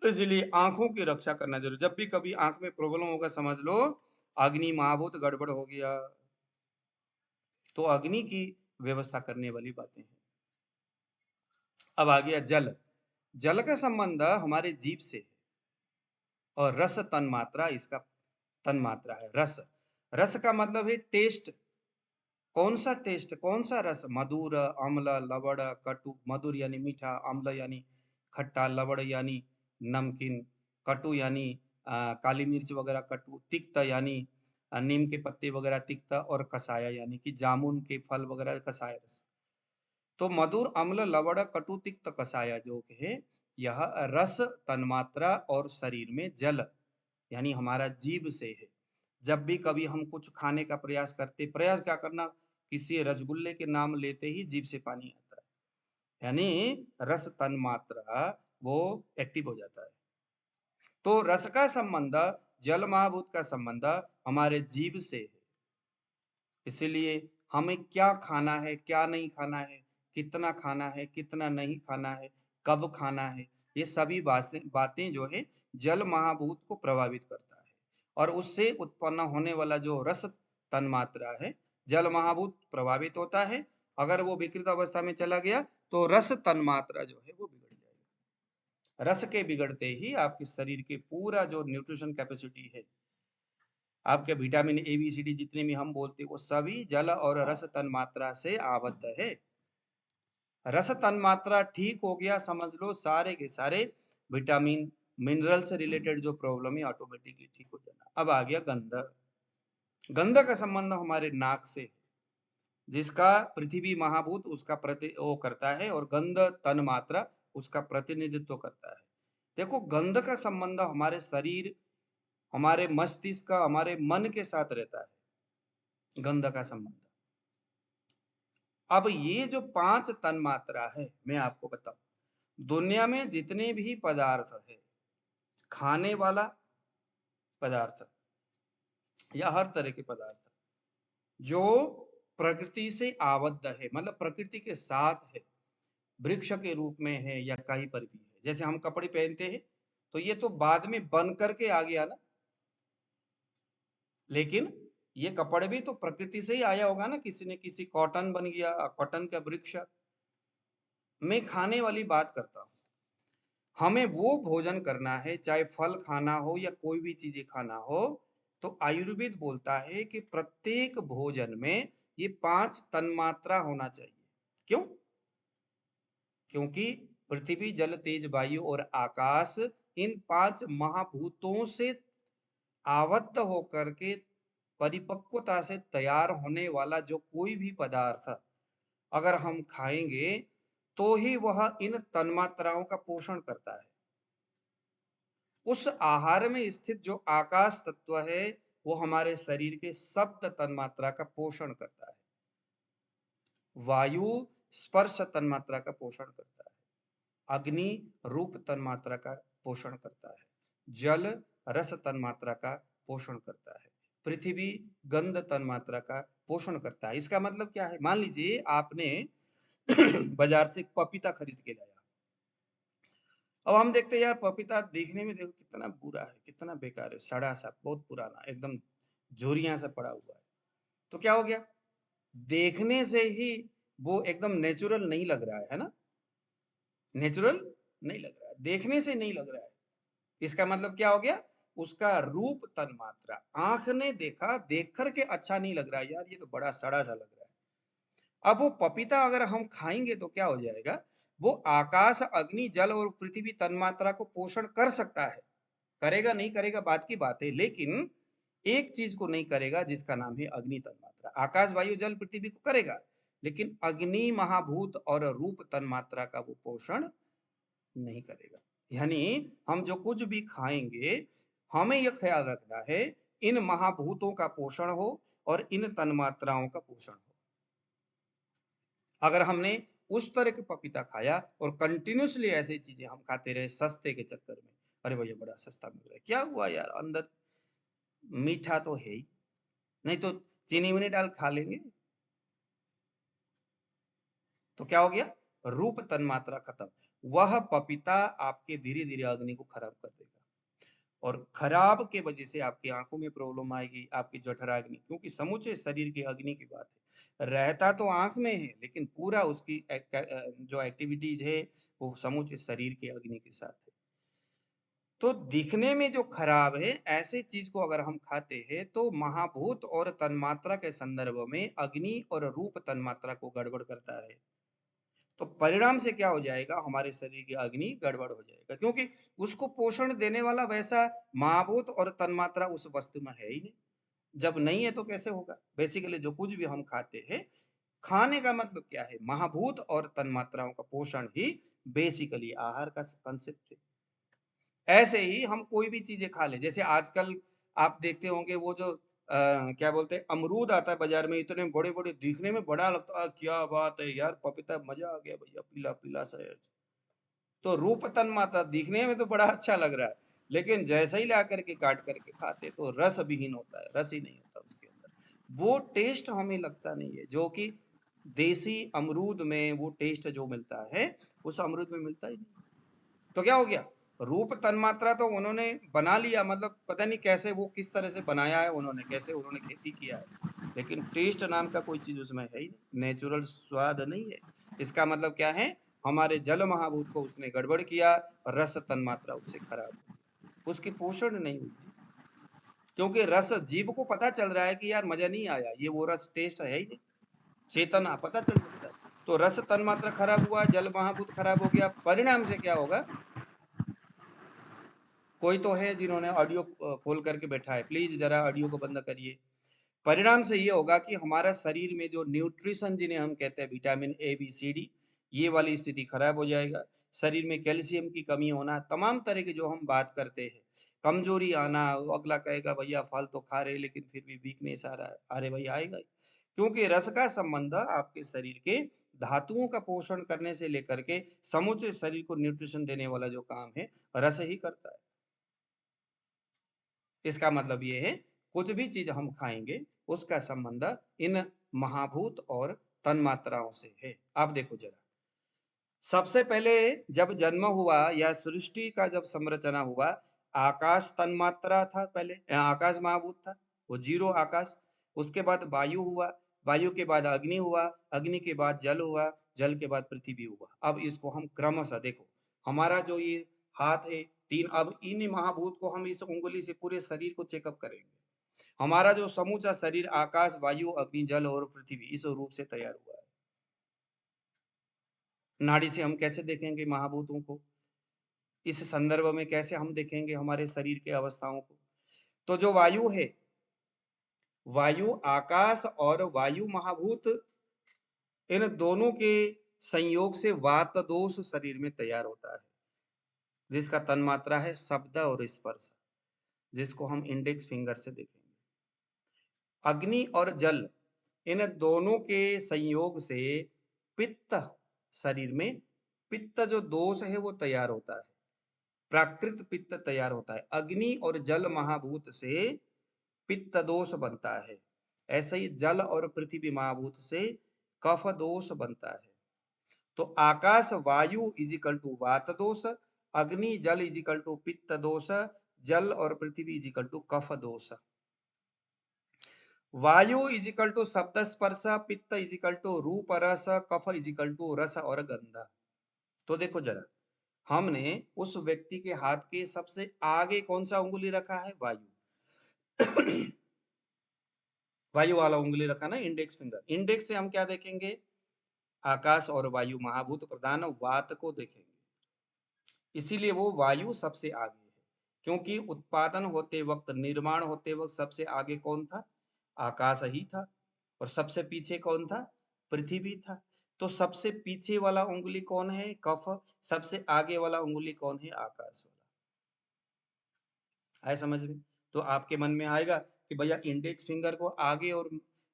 तो इसलिए आंखों की रक्षा करना जरूरी। जब भी कभी आंख में प्रॉब्लम होगा, समझ लो अग्नि महाभूत गड़बड़ हो गया। तो अग्नि की व्यवस्था करने वाली बातें हैं। अब आ गया जल। जल का संबंध हमारे जीभ से है, और रस तन्मात्रा इसका तन्मात्रा है। रस, रस का मतलब है टेस्ट। कौन सा टेस्ट, कौन सा रस? मधुर, अम्ल, लवण, कटु। मधुर यानी मीठा, अम्ल यानी खट्टा, लवण यानी नमकीन, कटु यानी काली मिर्च वगैरह कटु, तिक्त यानी नीम के पत्ते वगैरह तिक्त, और कसाया यानी कि जामुन के फल वगैरह कसाय रस। तो मधुर, अम्ल, लवण, कटु, तिक्त, कसाया जो है, यह रस तन्मात्रा और शरीर में जल यानी हमारा जीभ से है। जब भी कभी हम कुछ खाने का प्रयास करते, प्रयास क्या करना, किसी रसगुल्ले के नाम लेते ही जीभ से पानी आता है, यानी रस तन्मात्रा वो एक्टिव हो जाता है। तो रस का संबंध, जल महाभूत का संबंध हमारे जीभ से है। इसीलिए हमें क्या खाना है, क्या नहीं खाना है, कितना खाना है, कितना नहीं खाना है, कब खाना है, ये सभी बातें जो है जल महाभूत को प्रभावित करता है। और उससे उत्पन्न होने वाला जो रस तन्मात्रा है, जल महाभूत प्रभावित होता है। अगर वो विकृत अवस्था में चला गया तो रस तन्मात्रा जो है वो बिगड़ जाएगा। रस के बिगड़ते ही आपके शरीर के पूरा जो न्यूट्रिशन कैपेसिटी है, आपके vitamin A B C D जितने भी हम बोलते हैं, वो सभी जल और रस तन्मात्रा से आबद्ध है। रस तन्मात्रा ठीक हो गया, समझ लो सारे के सारे विटामिन मिनरल से रिलेटेड जो प्रॉब्लम है ऑटोमेटिकली ठीक हो जाना। अब आ गया गंध। गंध का संबंध हमारे नाक से, जिसका पृथ्वी महाभूत उसका वो करता है, और गंध तन्मात्रा उसका प्रतिनिधित्व करता है। देखो, गंध का संबंध हमारे शरीर, हमारे मस्तिष्क, हमारे मन के साथ रहता है, गंध का संबंध। अब ये जो 5 तन्मात्रा है, मैं आपको बताऊं, दुनिया में जितने भी पदार्थ है, खाने वाला पदार्थ या हर तरह के पदार्थ जो प्रकृति से आबद्ध है, मतलब प्रकृति के साथ है, वृक्ष के रूप में है या कहीं पर भी है। जैसे हम कपड़े पहनते हैं तो ये तो बाद में बन करके आ गया ना, लेकिन ये कपड़े भी तो प्रकृति से ही आया होगा ना, किसी ने किसी कॉटन बन गया, कॉटन का वृक्ष। मैं खाने वाली बात करता हूँ। हमें वो भोजन करना है, चाहे फल खाना हो या कोई भी चीजें खाना हो, तो आयुर्वेद बोलता है कि प्रत्येक भोजन में ये 5 तन्मात्रा होना चाहिए। क्यों? क्योंकि पृथ्वी, जल, तेज, वायु और आकाश इन 5 महाभूतों से आबद्ध होकर के परिपक्वता से तैयार होने वाला जो कोई भी पदार्थ अगर हम खाएंगे तो ही वह इन तन्मात्राओं का पोषण करता है। उस आहार में स्थित जो आकाश तत्व है वो हमारे शरीर के सप्त तन्मात्रा का पोषण करता है। वायु स्पर्श तन्मात्रा का पोषण करता है, अग्नि रूप तन्मात्रा का पोषण करता है, जल रस तन्मात्रा का पोषण करता है, पृथ्वी गंध तन्मात्रा का पोषण करता है। इसका मतलब क्या है? मान लीजिए आपने बाजार से पपीता खरीद के लाया, अब हम देखते हैं यार पपीता देखने में देखो कितना बुरा है, कितना बेकार है, सड़ा सा, बहुत पुराना, एकदम झुरियां सा पड़ा हुआ है। तो क्या हो गया? देखने से ही वो एकदम नेचुरल नहीं लग रहा है ना? नेचुरल नहीं लग रहा है, देखने से नहीं लग रहा है। इसका मतलब क्या हो गया? उसका रूप तन्मात्रा, आंख ने देखा, देख करके अच्छा नहीं लग रहा है, यार ये तो बड़ा सड़ा सा लग रहा है। अब वो पपीता अगर हम खाएंगे तो क्या हो जाएगा? वो आकाश अग्नि जल और पृथ्वी तन्मात्रा को पोषण कर सकता है, करेगा नहीं करेगा बात की बात है, लेकिन एक चीज को नहीं करेगा जिसका नाम है अग्नि तन्मात्रा। आकाश वायु जल पृथ्वी को करेगा, लेकिन अग्नि महाभूत और रूप तन्मात्रा का वो पोषण नहीं करेगा। यानी हम जो कुछ भी खाएंगे हमें यह ख्याल रखना है इन महाभूतों का पोषण हो और इन तन्मात्राओं का पोषण हो। अगर हमने उस तरह के पपीता खाया और कंटिन्यूसली ऐसी चीजें हम खाते रहे सस्ते के चक्कर में, अरे भैया बड़ा सस्ता मिल रहा है, क्या हुआ यार, अंदर मीठा तो है ही नहीं, तो चीनी उनी डाल खा लेंगे, तो क्या हो गया? रूप तन्मात्रा खत्म। वह पपीता आपके धीरे धीरे अग्नि को खराब कर देगा और खराब के वजह से आपकी आंखों में प्रॉब्लम आएगी, आपकी जठराग्नि, क्योंकि समूचे शरीर की अग्नि की बात है, रहता तो आंख में है लेकिन पूरा उसकी जो एक्टिविटीज है वो समूचे शरीर की अग्नि के साथ है। तो दिखने में जो खराब है ऐसे चीज को अगर हम खाते हैं तो महाभूत और तन्मात्रा के संदर्भ में अग्नि और रूप तन्मात्रा को गड़बड़ करता है। तो परिणाम से क्या हो जाएगा? हमारे शरीर की अग्नि गड़बड़ हो जाएगा, क्योंकि उसको पोषण देने वाला वैसा महाभूत और तन्मात्रा उस वस्तु में है ही नहीं। जब नहीं है तो कैसे होगा? बेसिकली जो कुछ भी हम खाते हैं, खाने का मतलब क्या है? महाभूत और तन्मात्राओं का पोषण ही बेसिकली आहार का कंसेप्ट है। ऐसे ही हम कोई भी चीजें खा ले, जैसे आजकल आप देखते होंगे वो जो क्या बोलते हैं, अमरूद आता है बाजार में, इतने बड़े बड़े दिखने में बड़ा लगता है, क्या बात है यार, पपीता मजा आ गया भैया, पीला पीला सा है। तो रूप तन्मात्रा दिखने में तो बड़ा अच्छा लग रहा है, लेकिन जैसे ही ला करके काट करके खाते तो रस विहीन होता है, रस ही नहीं होता उसके अंदर, वो टेस्ट हमें लगता नहीं है जो कि देसी अमरूद में वो टेस्ट जो मिलता है उस अमरूद में मिलता ही नहीं। तो क्या हो गया? रूप तन्मात्रा तो उन्होंने बना लिया, मतलब पता नहीं कैसे, वो किस तरह से बनाया है उन्होंने, कैसे उन्होंने खेती किया है, लेकिन टेस्ट नाम का कोई चीज उसमें है ही नहीं, नेचुरल स्वाद नहीं है। इसका मतलब क्या है? हमारे जल महाभूत को उसने गड़बड़ किया, रस तन्मात्रा उससे खराब हो गई, उसकी पोषण नहीं हुई थी, क्योंकि रस जीव को पता चल रहा है कि यार मजा नहीं आया, ये वो रस टेस्ट है ही नहीं, चेतना पता चल सकता है। तो रस तन्मात्रा खराब हुआ, जल महाभूत खराब हो गया, परिणाम से क्या होगा? कोई तो है जिन्होंने ऑडियो खोल करके बैठा है, प्लीज जरा ऑडियो को बंद करिए। परिणाम से ये होगा कि हमारा शरीर में जो न्यूट्रिशन जिन्हें हम कहते हैं vitamin A B C D, ये वाली स्थिति खराब हो जाएगा। शरीर में कैल्शियम की कमी होना, तमाम तरह की जो हम बात करते हैं, कमजोरी आना, वो अगला कहेगा भैया फल तो खा रहे लेकिन फिर भी वीकनेस आ रहा है, अरे भाई आएगा ही, क्योंकि रस का संबंध आपके शरीर के धातुओं का पोषण करने से लेकर के समूचे शरीर को न्यूट्रिशन देने वाला जो काम है रस ही करता है। इसका मतलब ये है कुछ भी चीज हम खाएंगे उसका संबंध इन महाभूत और तन्मात्राओं से है। आप देखो जरा, सबसे पहले जब जन्म हुआ या सृष्टि का जब संरचना हुआ, आकाश तन्मात्रा था, पहले आकाश महाभूत था, वो जीरो आकाश। उसके बाद वायु हुआ, वायु के बाद अग्नि हुआ, अग्नि के बाद जल हुआ, जल के बाद पृथ्वी हुआ। अब इसको हम क्रमशः देखो, हमारा जो ये हाथ है तीन, अब इन महाभूत को हम इस उंगली से पूरे शरीर को चेकअप करेंगे। हमारा जो समूचा शरीर आकाश वायु अग्नि जल और पृथ्वी इस रूप से तैयार हुआ है। नाड़ी से हम कैसे देखेंगे महाभूतों को? इस संदर्भ में कैसे हम देखेंगे हमारे शरीर के अवस्थाओं को? तो जो वायु है, वायु आकाश और वायु महाभूत, इन दोनों के संयोग से वात दोष शरीर में तैयार होता है, जिसका तन्मात्रा है शब्द और स्पर्श, जिसको हम इंडेक्स फिंगर से देखेंगे। अग्नि और जल, इन दोनों के संयोग से पित्त, शरीर में पित्त जो दोष है वो तैयार होता है, प्राकृत पित्त तैयार होता है। अग्नि और जल महाभूत से पित्त दोष बनता है। ऐसे ही जल और पृथ्वी महाभूत से कफ दोष बनता है। तो आकाश वायु इजिकल टू वात दोष, अग्नि जल इजिकल टू पित्त दोष, जल और पृथ्वी इजिकल टू कफ दोष। वायु इजिकल टू शब्द स्पर्श, पित्त इजिकल टू रूप रस, कफ इजिकल टू रस और गंध। तो देखो जरा, हमने उस व्यक्ति के हाथ के सबसे आगे कौन सा उंगली रखा है? वायु। वायु वाला उंगली रखा ना, इंडेक्स फिंगर। इंडेक्स से हम क्या देखेंगे? आकाश और वायु महाभूत प्रधान वात को देखेंगे। इसीलिए वो वायु सबसे आगे है, क्योंकि उत्पादन होते वक्त, निर्माण होते वक्त सबसे आगे कौन था? आकाश ही था। और सबसे पीछे कौन था? पृथ्वी था। तो सबसे पीछे वाला उंगली कौन है? कफ। सबसे आगे वाला उंगली कौन है? आकाश वाला। आए समझ में? तो आपके मन में आएगा कि भैया इंडेक्स फिंगर को आगे और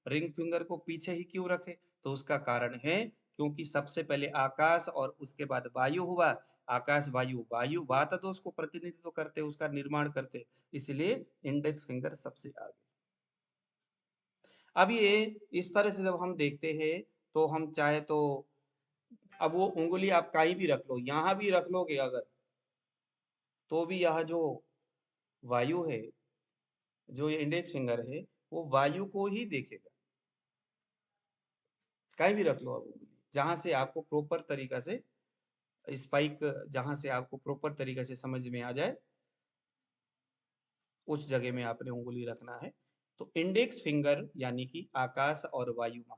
रिंग फिंगर को पीछे ही क्यों रखे? तो उसका कारण है क्योंकि सबसे पहले आकाश और उसके बाद वायु हुआ। आकाश वायु, वायु वात दोष को प्रतिनिधित्व करते, उसका निर्माण करते, इसलिए इंडेक्स फिंगर सबसे आगे। अब ये इस तरह से जब हम देखते हैं तो हम चाहे तो अब वो उंगली आप कहीं भी रख लो, यहां भी रख लोगे अगर, तो भी यह जो वायु है, जो ये इंडेक्स फिंगर है, वो वायु को ही देखेगा। कहीं भी रख लो आप उंगली, जहां से आपको प्रॉपर तरीका से स्पाइक, जहां से आपको प्रॉपर तरीका से समझ में आ जाए, उस जगह में आपने उंगली रखना है। तो इंडेक्स फिंगर यानी कि आकाश और वायु महाभूत,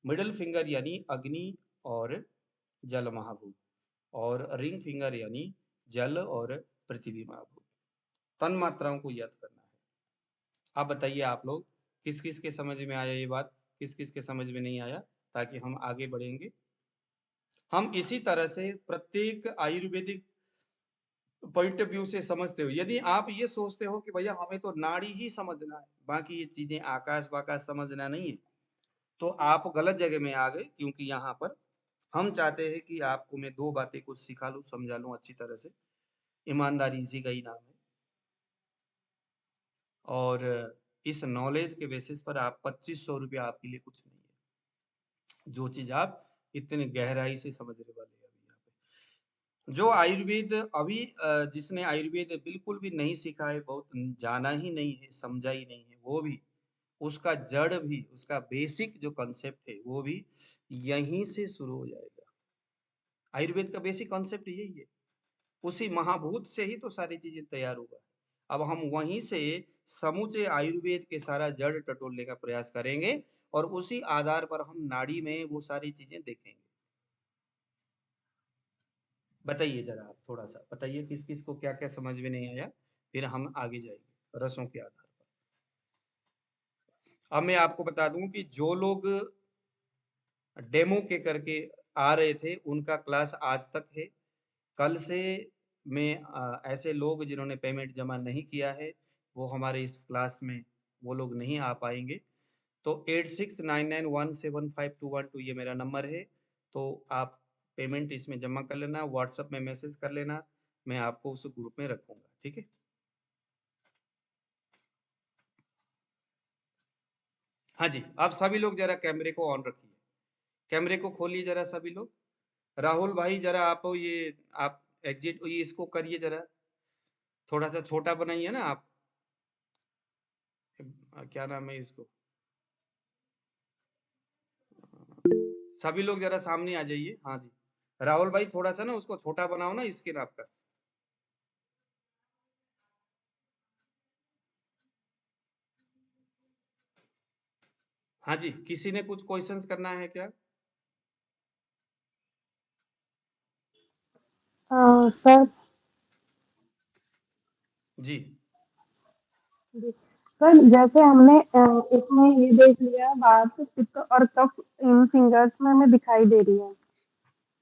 मिडिल फिंगर यानी अग्नि और जल महाभूत, और रिंग फिंगर यानी जल और पृथ्वी महाभूत। तन मात्राओं को याद करना है। आप बताइए, आप लोग किस किस के समझ में आया ये बात, किस किस के समझ में नहीं आया, ताकि हम आगे बढ़ेंगे। हम इसी तरह से प्रत्येक आयुर्वेदिक पॉइंट ऑफ व्यू से समझते हो। यदि आप ये सोचते हो कि भैया हमें तो नाड़ी ही समझना है, बाकी ये चीजें आकाश वाकाश समझना नहीं है, तो आप गलत जगह में आ गए। क्योंकि यहाँ पर हम चाहते हैं कि आपको मैं दो बातें कुछ सिखा लूं, समझा लूं अच्छी तरह से। ईमानदारी इसी का ही नाम है। और इस नॉलेज के बेसिस पर आप 2500 रुपया आपके लिए कुछ नहीं है, जो चीज आप इतनी गहराई से समझने वाले हैं अभी यहाँ पे। जो आयुर्वेद अभी जिसने आयुर्वेद बिल्कुल भी नहीं सीखा है, बहुत जाना ही नहीं है, समझा ही नहीं है, वो भी उसका जड़ भी, उसका बेसिक जो कंसेप्ट है वो भी यहीं से शुरू हो जाएगा। आयुर्वेद का बेसिक कॉन्सेप्ट यही है। उसी महाभूत से ही तो सारी चीजें तैयार हुआ है। अब हम वहीं से समूचे आयुर्वेद के सारा जड़ टटोलने का प्रयास करेंगे, और उसी आधार पर हम नाड़ी में वो सारी चीजें देखेंगे। बताइए जरा, आप थोड़ा सा बताइए किस किस को क्या क्या समझ में नहीं आया, फिर हम आगे जाएंगे रसों के आधार पर। अब मैं आपको बता दूं कि जो लोग डेमो के करके आ रहे थे, उनका क्लास आज तक है। कल से मैं ऐसे लोग जिन्होंने पेमेंट जमा नहीं किया है, वो हमारे इस क्लास में वो लोग नहीं आ पाएंगे। तो 8699175212 ये मेरा नंबर है। तो आप पेमेंट इसमें जमा कर लेना, व्हाट्सएप में मैसेज कर लेना, मैं आपको उस ग्रुप में रखूंगा, ठीक है। हाँ जी, आप सभी लोग जरा कैमरे को ऑन रखिए, कैमरे को खोलिए जरा सभी लोग। राहुल भाई जरा आप ये, आप एग्जिट ये इसको करिए जरा, थोड़ा सा छोटा बनाइए ना आप। क्या नाम है इसको, सभी लोग जरा सामने आ जाइए। हाँ जी, राहुल भाई थोड़ा सा ना उसको छोटा बनाओ ना, स्क्रीन आपका। हाँ जी, किसी ने कुछ क्वेश्चंस करना है क्या? सर जी। जी। सर जैसे हमने इसमें ये देख लिया बात पित्त और कफ इन फिंगर्स में हमें दिखाई दे रही है।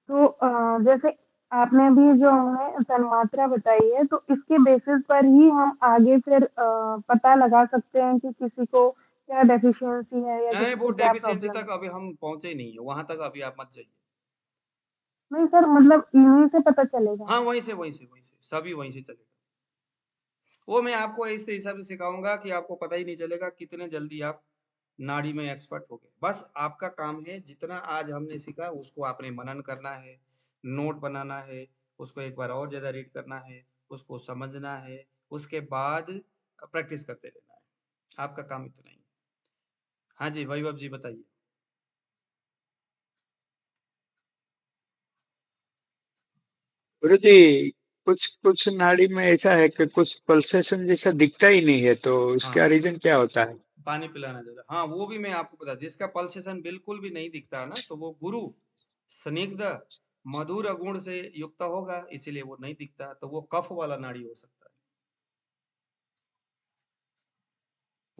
तो जैसे आपने अभी जो हमें तन्मात्रा बताई है, तो इसके बेसिस पर ही हम आगे फिर पता लगा सकते हैं कि किसी को क्या डेफिशिएंसी है या नहीं, किसी वो को क्या डेफिशिएंसी प्रॉब्लम तक है। अभी हम पहुंचे ही नहीं है, वहां तक अभी आप मत जाइए। नहीं सर मतलब इन्हीं से पता चलेगा। हाँ, वहीं से सभी वहीं से चलेगा। वो मैं आपको इस हिसाब से सिखाऊंगा कि आपको पता ही नहीं चलेगा कितने जल्दी आप नाड़ी में एक्सपर्ट हो गए। बस आपका काम है जितना आज हमने सीखा उसको आपने मनन करना है, नोट बनाना है, उसको एक बार और ज़्यादा रीड करना है, उसको समझना है, उसके बाद प्रैक्टिस करते रहना है। आपका काम इतना ही है। हाँ जी, वैभव जी बताइए। गुरु जी, कुछ कुछ नाड़ी में ऐसा है कि कुछ पल्सेशन जैसा दिखता ही नहीं है, तो हाँ, उसका रीजन क्या होता है? पानी पिलाना ज़्यादा। हाँ, वो भी मैं आपको बता जिसका पल्सेशन बिल्कुल भी नहीं दिखता है ना, तो वो गुरु, स्निग्ध, मधुर गुण से युक्त होगा, इसीलिए वो नहीं दिखता, तो वो कफ वाला नाड़ी हो सकता है।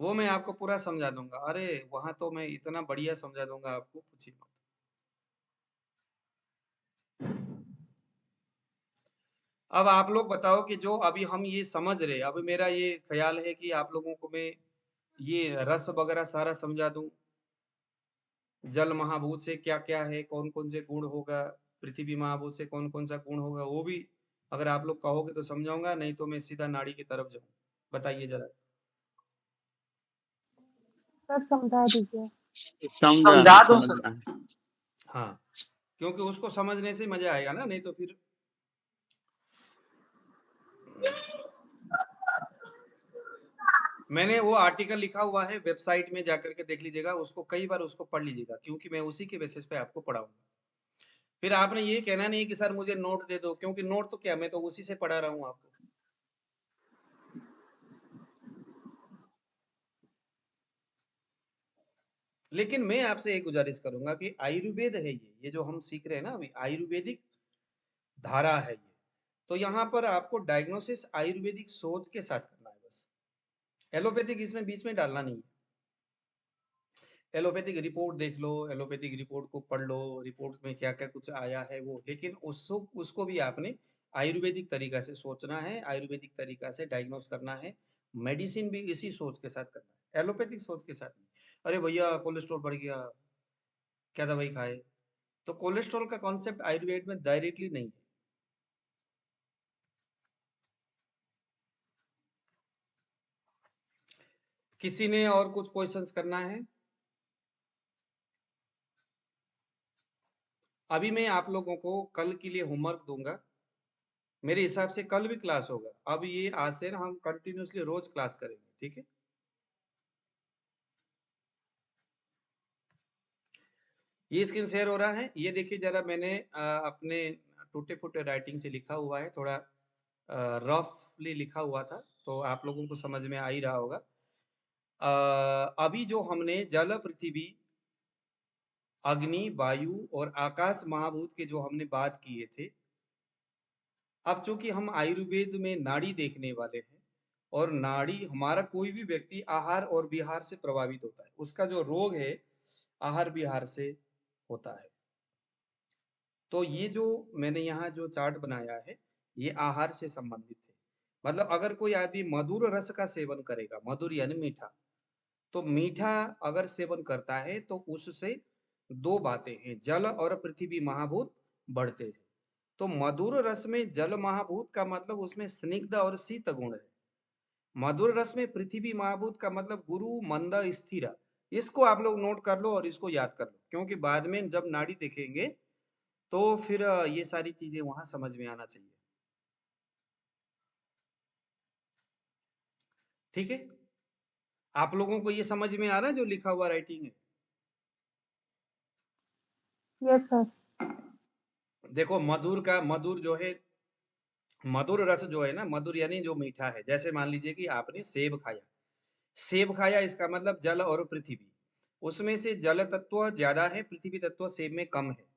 वो मैं आपको पूरा समझा दूंगा। अरे वहां तो मैं इतना बढ़िया समझा दूंगा आपको, पूछिए मत। अब आप लोग बताओ कि जो अभी हम ये समझ रहे, अब मेरा ये ख्याल है कि आप लोगों को मैं ये रस वगैरह सारा समझा दूं। जल महाभूत से क्या क्या है, कौन कौन से गुण होगा, पृथ्वी महाभूत से कौन कौन सा गुण होगा, वो भी अगर आप लोग कहोगे तो समझाऊंगा, नहीं तो मैं सीधा नाड़ी की तरफ जाऊँ। बताइए जरा। सर समझा दीजिए। समझा समझ रहा है। हाँ, क्योंकि उसको समझने से मजा आएगा ना, नहीं तो फिर मैंने वो आर्टिकल लिखा हुआ है वेबसाइट में जाकर के देख लीजिएगा, उसको कई बार उसको पढ़ लीजिएगा, क्योंकि मैं उसी के बेसिस पे आपको पढ़ाऊंगा। फिर आपने ये कहना नहीं कि सर मुझे नोट दे दो, क्योंकि नोट तो क्या, मैं तो उसी से पढ़ा रहा हूँ आपको। लेकिन मैं आपसे एक गुजारिश करूंगा कि आयुर्वेद है ये जो हम सीख रहे हैं ना अभी, आयुर्वेदिक धारा है ये, तो यहाँ पर आपको डायग्नोसिस आयुर्वेदिक सोच के साथ करना है बस। एलोपैथिक इसमें बीच में डालना नहीं है। एलोपैथिक रिपोर्ट देख लो, एलोपैथिक रिपोर्ट को पढ़ लो, रिपोर्ट में क्या क्या कुछ आया है वो, लेकिन उसको उसको भी आपने आयुर्वेदिक तरीका से सोचना है, आयुर्वेदिक तरीका से डायग्नोस करना है। मेडिसिन भी इसी सोच के साथ करना है, एलोपैथिक सोच के साथ नहीं। अरे भैया कोलेस्ट्रॉल बढ़ गया, क्या दवाई खाए, तो कोलेस्ट्रॉल का कॉन्सेप्ट आयुर्वेद में डायरेक्टली नहीं है। किसी ने और कुछ क्वेश्चंस करना है? अभी मैं आप लोगों को कल के लिए होमवर्क दूंगा। मेरे हिसाब से कल भी क्लास होगा। अब ये आज से ना हम कंटिन्यूसली रोज क्लास करेंगे, ठीक है? ये स्क्रीन शेयर हो रहा है, ये देखिए जरा, मैंने अपने टूटे फूटे राइटिंग से लिखा हुआ है, थोड़ा रफली लिखा हुआ था, तो आप लोगों को समझ में आ ही रहा होगा। अभी जो हमने जल, पृथ्वी, अग्नि, वायु और आकाश महाभूत के जो हमने बात किए थे, अब चूंकि हम आयुर्वेद में नाड़ी देखने वाले हैं, और नाड़ी हमारा कोई भी व्यक्ति आहार और विहार से प्रभावित होता है, उसका जो रोग है आहार विहार से होता है। तो ये जो मैंने यहाँ जो चार्ट बनाया है, ये आहार से संबंधित है। मतलब अगर कोई आदमी मधुर रस का सेवन करेगा, मधुर यानी मीठा, तो मीठा अगर सेवन करता है तो उससे दो बातें हैं, जल और पृथ्वी महाभूत बढ़ते हैं। तो मधुर रस में जल महाभूत का मतलब उसमें स्निग्ध और शीत गुण है। मधुर रस में पृथ्वी महाभूत का मतलब गुरु मंद स्थिर। इसको आप लोग नोट कर लो और इसको याद कर लो, क्योंकि बाद में जब नाड़ी देखेंगे तो फिर ये सारी चीजें वहां समझ में आना चाहिए। ठीक है, आप लोगों को ये समझ में आ रहा है जो लिखा हुआ राइटिंग है? Yes sir. देखो मधुर का, मधुर जो है, मधुर रस जो है ना, मधुर यानी जो मीठा है। जैसे मान लीजिए कि आपने सेब खाया, सेब खाया इसका मतलब जल और पृथ्वी, उसमें से जल तत्व ज्यादा है, पृथ्वी तत्व सेब में कम है।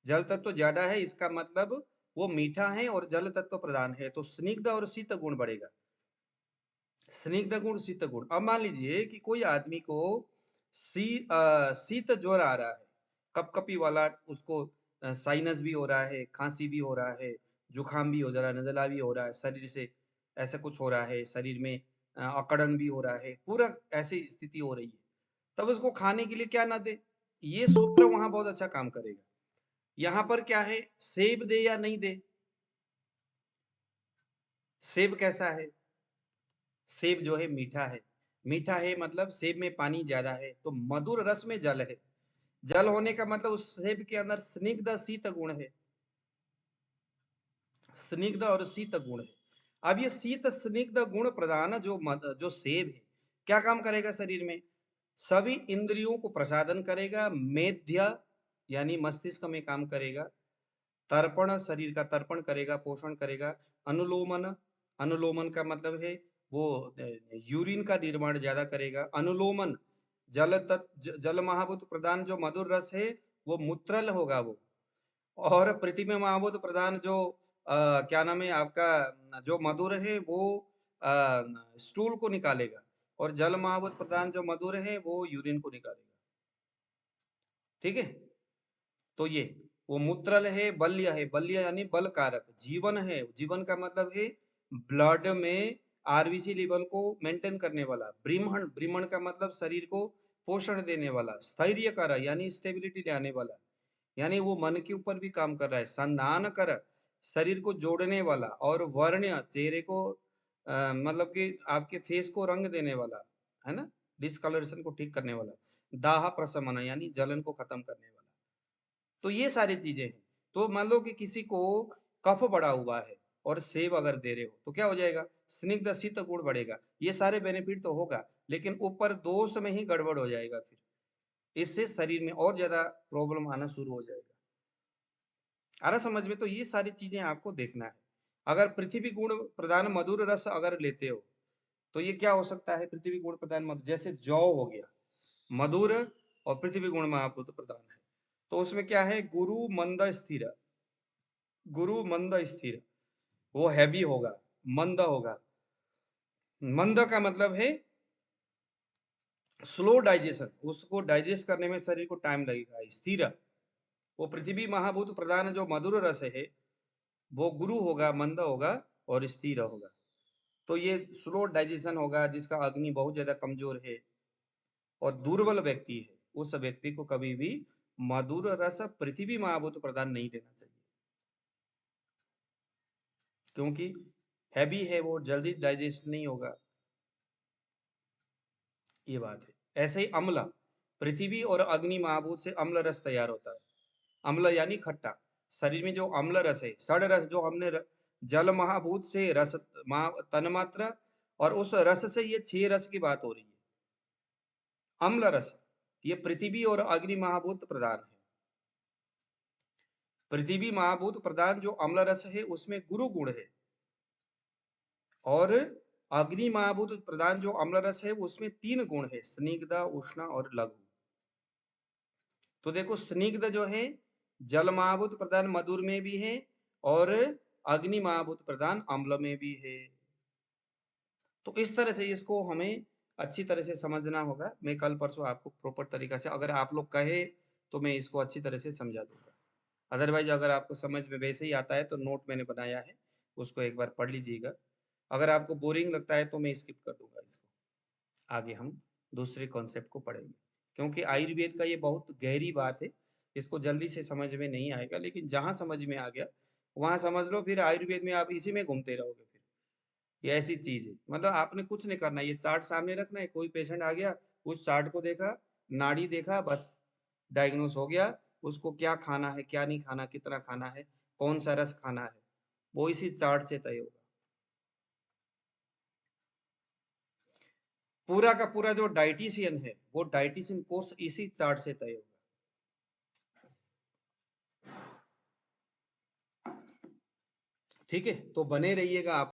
जल तत्व ज्यादा है इसका मतलब वो मीठा है और जल तत्व प्रधान है, तो स्निग्ध और शीत गुण बढ़ेगा। स्निग्ध गुण शीत गुण। अब मान लीजिए कि कोई आदमी को शीत ज्वर आ रहा है, कपकपी वाला, उसको साइनस भी हो रहा है, खांसी भी हो रहा है, जुकाम भी हो जा रहा है, नजला भी हो रहा है, शरीर से ऐसा कुछ हो रहा है, शरीर में अकड़न भी हो रहा है, पूरा ऐसी स्थिति हो रही है, तब उसको खाने के लिए क्या ना दे? ये सूत्र वहां बहुत अच्छा काम करेगा। यहाँ पर क्या है, सेब दे या नहीं दे? सेब कैसा है? सेब जो है मीठा है। मीठा है मतलब सेब में पानी ज्यादा है, तो मधुर रस में जल है। जल होने का मतलब उस सेब के अंदर स्निग्ध शीत गुण है, स्निग्ध और शीत गुण है। अब ये शीत स्निग्ध गुण प्रधान जो सेब है, क्या काम करेगा शरीर में? सभी इंद्रियों को प्रसादन करेगा, मेध्य यानी मस्तिष्क में काम करेगा, तर्पण शरीर का तर्पण करेगा, पोषण करेगा, अनुलोमन, अनुलोमन का मतलब है वो यूरिन का निर्माण ज्यादा करेगा, अनुलोमन जल महाभूत प्रधान जो मधुर रस है वो मूत्रल होगा वो, और पृथ्वी में महाभूत प्रधान जो क्या नाम है आपका, जो मधुर है वो स्टूल को निकालेगा, और जल महाभूत प्रधान जो मधुर है वो यूरिन को निकालेगा। ठीक है, तो ये वो मूत्रल है, बल्य है, बल्य यानी बल कारक, जीवन है, जीवन का मतलब है ब्लड में आरबीसी लेवल को मेंटेन करने वाला, ब्रीमण, ब्रीमण का मतलब शरीर को पोषण देने वाला, स्थैर्य कर यानी स्टेबिलिटी लाने वाला, यानी वो मन के ऊपर भी काम कर रहा है, संधान कर शरीर को जोड़ने वाला, और वर्ण चेहरे को मतलब कि आपके फेस को रंग देने वाला है ना, डिस्कलरेशन को ठीक करने वाला, दाह प्रशमन यानी जलन को खत्म करने वाला। तो ये सारी चीजें हैं। तो मान लो कि किसी को कफ बढ़ा हुआ है और सेब अगर दे रहे हो तो क्या हो जाएगा? स्निग्ध शीत गुण बढ़ेगा, ये सारे बेनिफिट तो होगा, लेकिन ऊपर दोष में ही गड़बड़ हो जाएगा, फिर इससे शरीर में और ज्यादा प्रॉब्लम आना शुरू हो जाएगा। आ रहा समझ में? तो ये सारी चीजें आपको देखना है। अगर पृथ्वी गुण प्रधान मधुर रस अगर लेते हो तो ये क्या हो सकता है? पृथ्वी गुण प्रधान मधुर, जैसे जौ हो गया, मधुर और पृथ्वी गुण महाभूत प्रधान है, तो उसमें क्या है? गुरु मंद स्थिर, गुरु मंद स्थिर, वो हैवी होगा, मंद होगा। मंद का मतलब है स्लो डाइजेशन, उसको डाइजेस्ट करने में शरीर को टाइम लगेगा। स्थिर, वो पृथ्वी महाभूत प्रधान जो मधुर रस है वो गुरु होगा, मंद होगा और स्थिर होगा। तो ये स्लो डाइजेशन होगा, जिसका अग्नि बहुत ज्यादा कमजोर है और दुर्बल व्यक्ति है, उस व्यक्ति को कभी भी मधुर रस पृथ्वी महाभूत प्रदान नहीं देना चाहिए, क्योंकि हैवी है, वो जल्दी डाइजेस्ट नहीं होगा, ये बात है। ऐसे ही अम्ल, पृथ्वी और अग्नि महाभूत से अम्ल रस तैयार होता है। अम्ल यानी खट्टा, शरीर में जो अम्ल रस है, षड रस जो हमने जल महाभूत से रस तन्मात्रा, और उस रस से ये 6 रस की बात हो रही है। अम्ल रस, ये पृथ्वी और अग्नि महाभूत प्रधान है। पृथ्वी महाभूत प्रधान जो अम्ल रस है उसमें गुरु गुण है, और अग्नि महाभूत प्रधान जो अम्ल रस है उसमें 3 गुण है, स्निग्ध, उष्ण और लघु। तो देखो, स्निग्ध जो है जल महाभूत प्रधान मधुर में भी है, और अग्नि महाभूत प्रधान अम्ल में भी है। तो इस तरह से इसको हमें अच्छी तरह से समझना होगा। मैं कल परसों आपको प्रॉपर तरीका से, अगर आप लोग कहे तो मैं इसको अच्छी तरह से समझा दूंगा। अदरवाइज अगर आपको समझ में वैसे ही आता है तो नोट मैंने बनाया है, उसको एक बार पढ़ लीजिएगा। अगर आपको बोरिंग लगता है तो मैं स्किप कर दूंगा इसको, आगे हम दूसरे कॉन्सेप्ट को पढ़ेंगे, क्योंकि आयुर्वेद का ये बहुत गहरी बात है, इसको जल्दी से समझ में नहीं आएगा, लेकिन जहाँ समझ में आ गया वहाँ समझ लो, फिर आयुर्वेद में आप इसी में घूमते रहोगे। फिर ये ऐसी चीज है, मतलब आपने कुछ नहीं करना, ये चार्ट सामने रखना है, कोई पेशेंट आ गया, उस चार्ट को देखा, नाड़ी देखा, बस डायग्नोस हो गया, उसको क्या खाना है, क्या नहीं खाना, कितना खाना है, कौन सा रस खाना है, वो इसी चार्ट से तय होगा। पूरा का पूरा जो डाइटिशियन है वो डाइटिशियन कोर्स इसी चार्ट से तय होगा। ठीक है, तो बने रहिएगा आप।